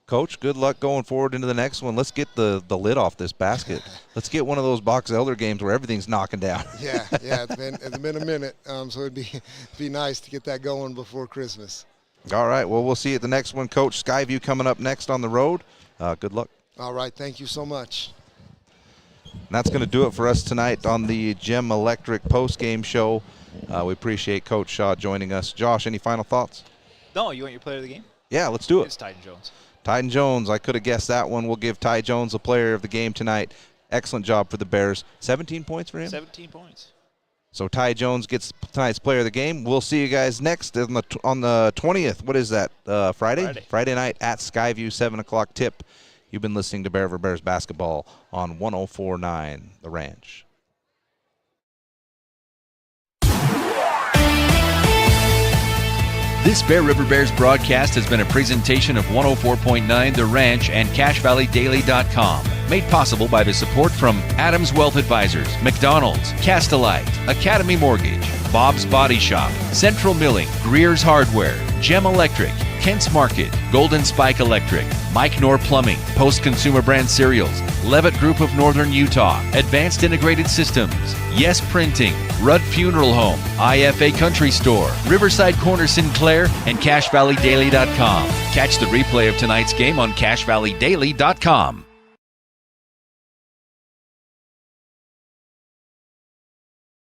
[SPEAKER 2] Coach, good luck going forward into the next one. Let's get the lid off this basket. Let's get one of those Box Elder games where everything's knocking down.
[SPEAKER 13] Yeah, it's been a minute, so it'd be nice to get that going before Christmas.
[SPEAKER 2] All right, well, we'll see you at the next one, Coach. Skyview coming up next on the road. Good luck.
[SPEAKER 13] All right, thank you so much.
[SPEAKER 2] And that's going to do it for us tonight on the Gem Electric postgame show. We appreciate Coach Shaw joining us. Josh, any final thoughts?
[SPEAKER 3] No, you want your player of the game?
[SPEAKER 2] Yeah, let's do it.
[SPEAKER 3] It's Tyden Jones.
[SPEAKER 2] Tyden Jones, I could have guessed that one. We'll give Ty Jones the player of the game tonight. Excellent job for the Bears. 17 points for him?
[SPEAKER 3] 17 points.
[SPEAKER 2] So Ty Jones gets tonight's player of the game. We'll see you guys next on the 20th. What is that, Friday? Friday night at Skyview, 7 o'clock tip. You've been listening to Bear River Bears basketball on 104.9 The Ranch.
[SPEAKER 1] This Bear River Bears broadcast has been a presentation of 104.9 The Ranch and CashValleyDaily.com. Made possible by the support from Adams Wealth Advisors, McDonald's, Castelite, Academy Mortgage, Bob's Body Shop, Central Milling, Greer's Hardware, Gem Electric, Kent's Market, Golden Spike Electric, Mike Knorr Plumbing, Post Consumer Brand Cereals, Levitt Group of Northern Utah, Advanced Integrated Systems, Yes Printing, Rudd Funeral Home, IFA Country Store, Riverside Corner Sinclair, and CashValleyDaily.com. Catch the replay of tonight's game on CashValleyDaily.com.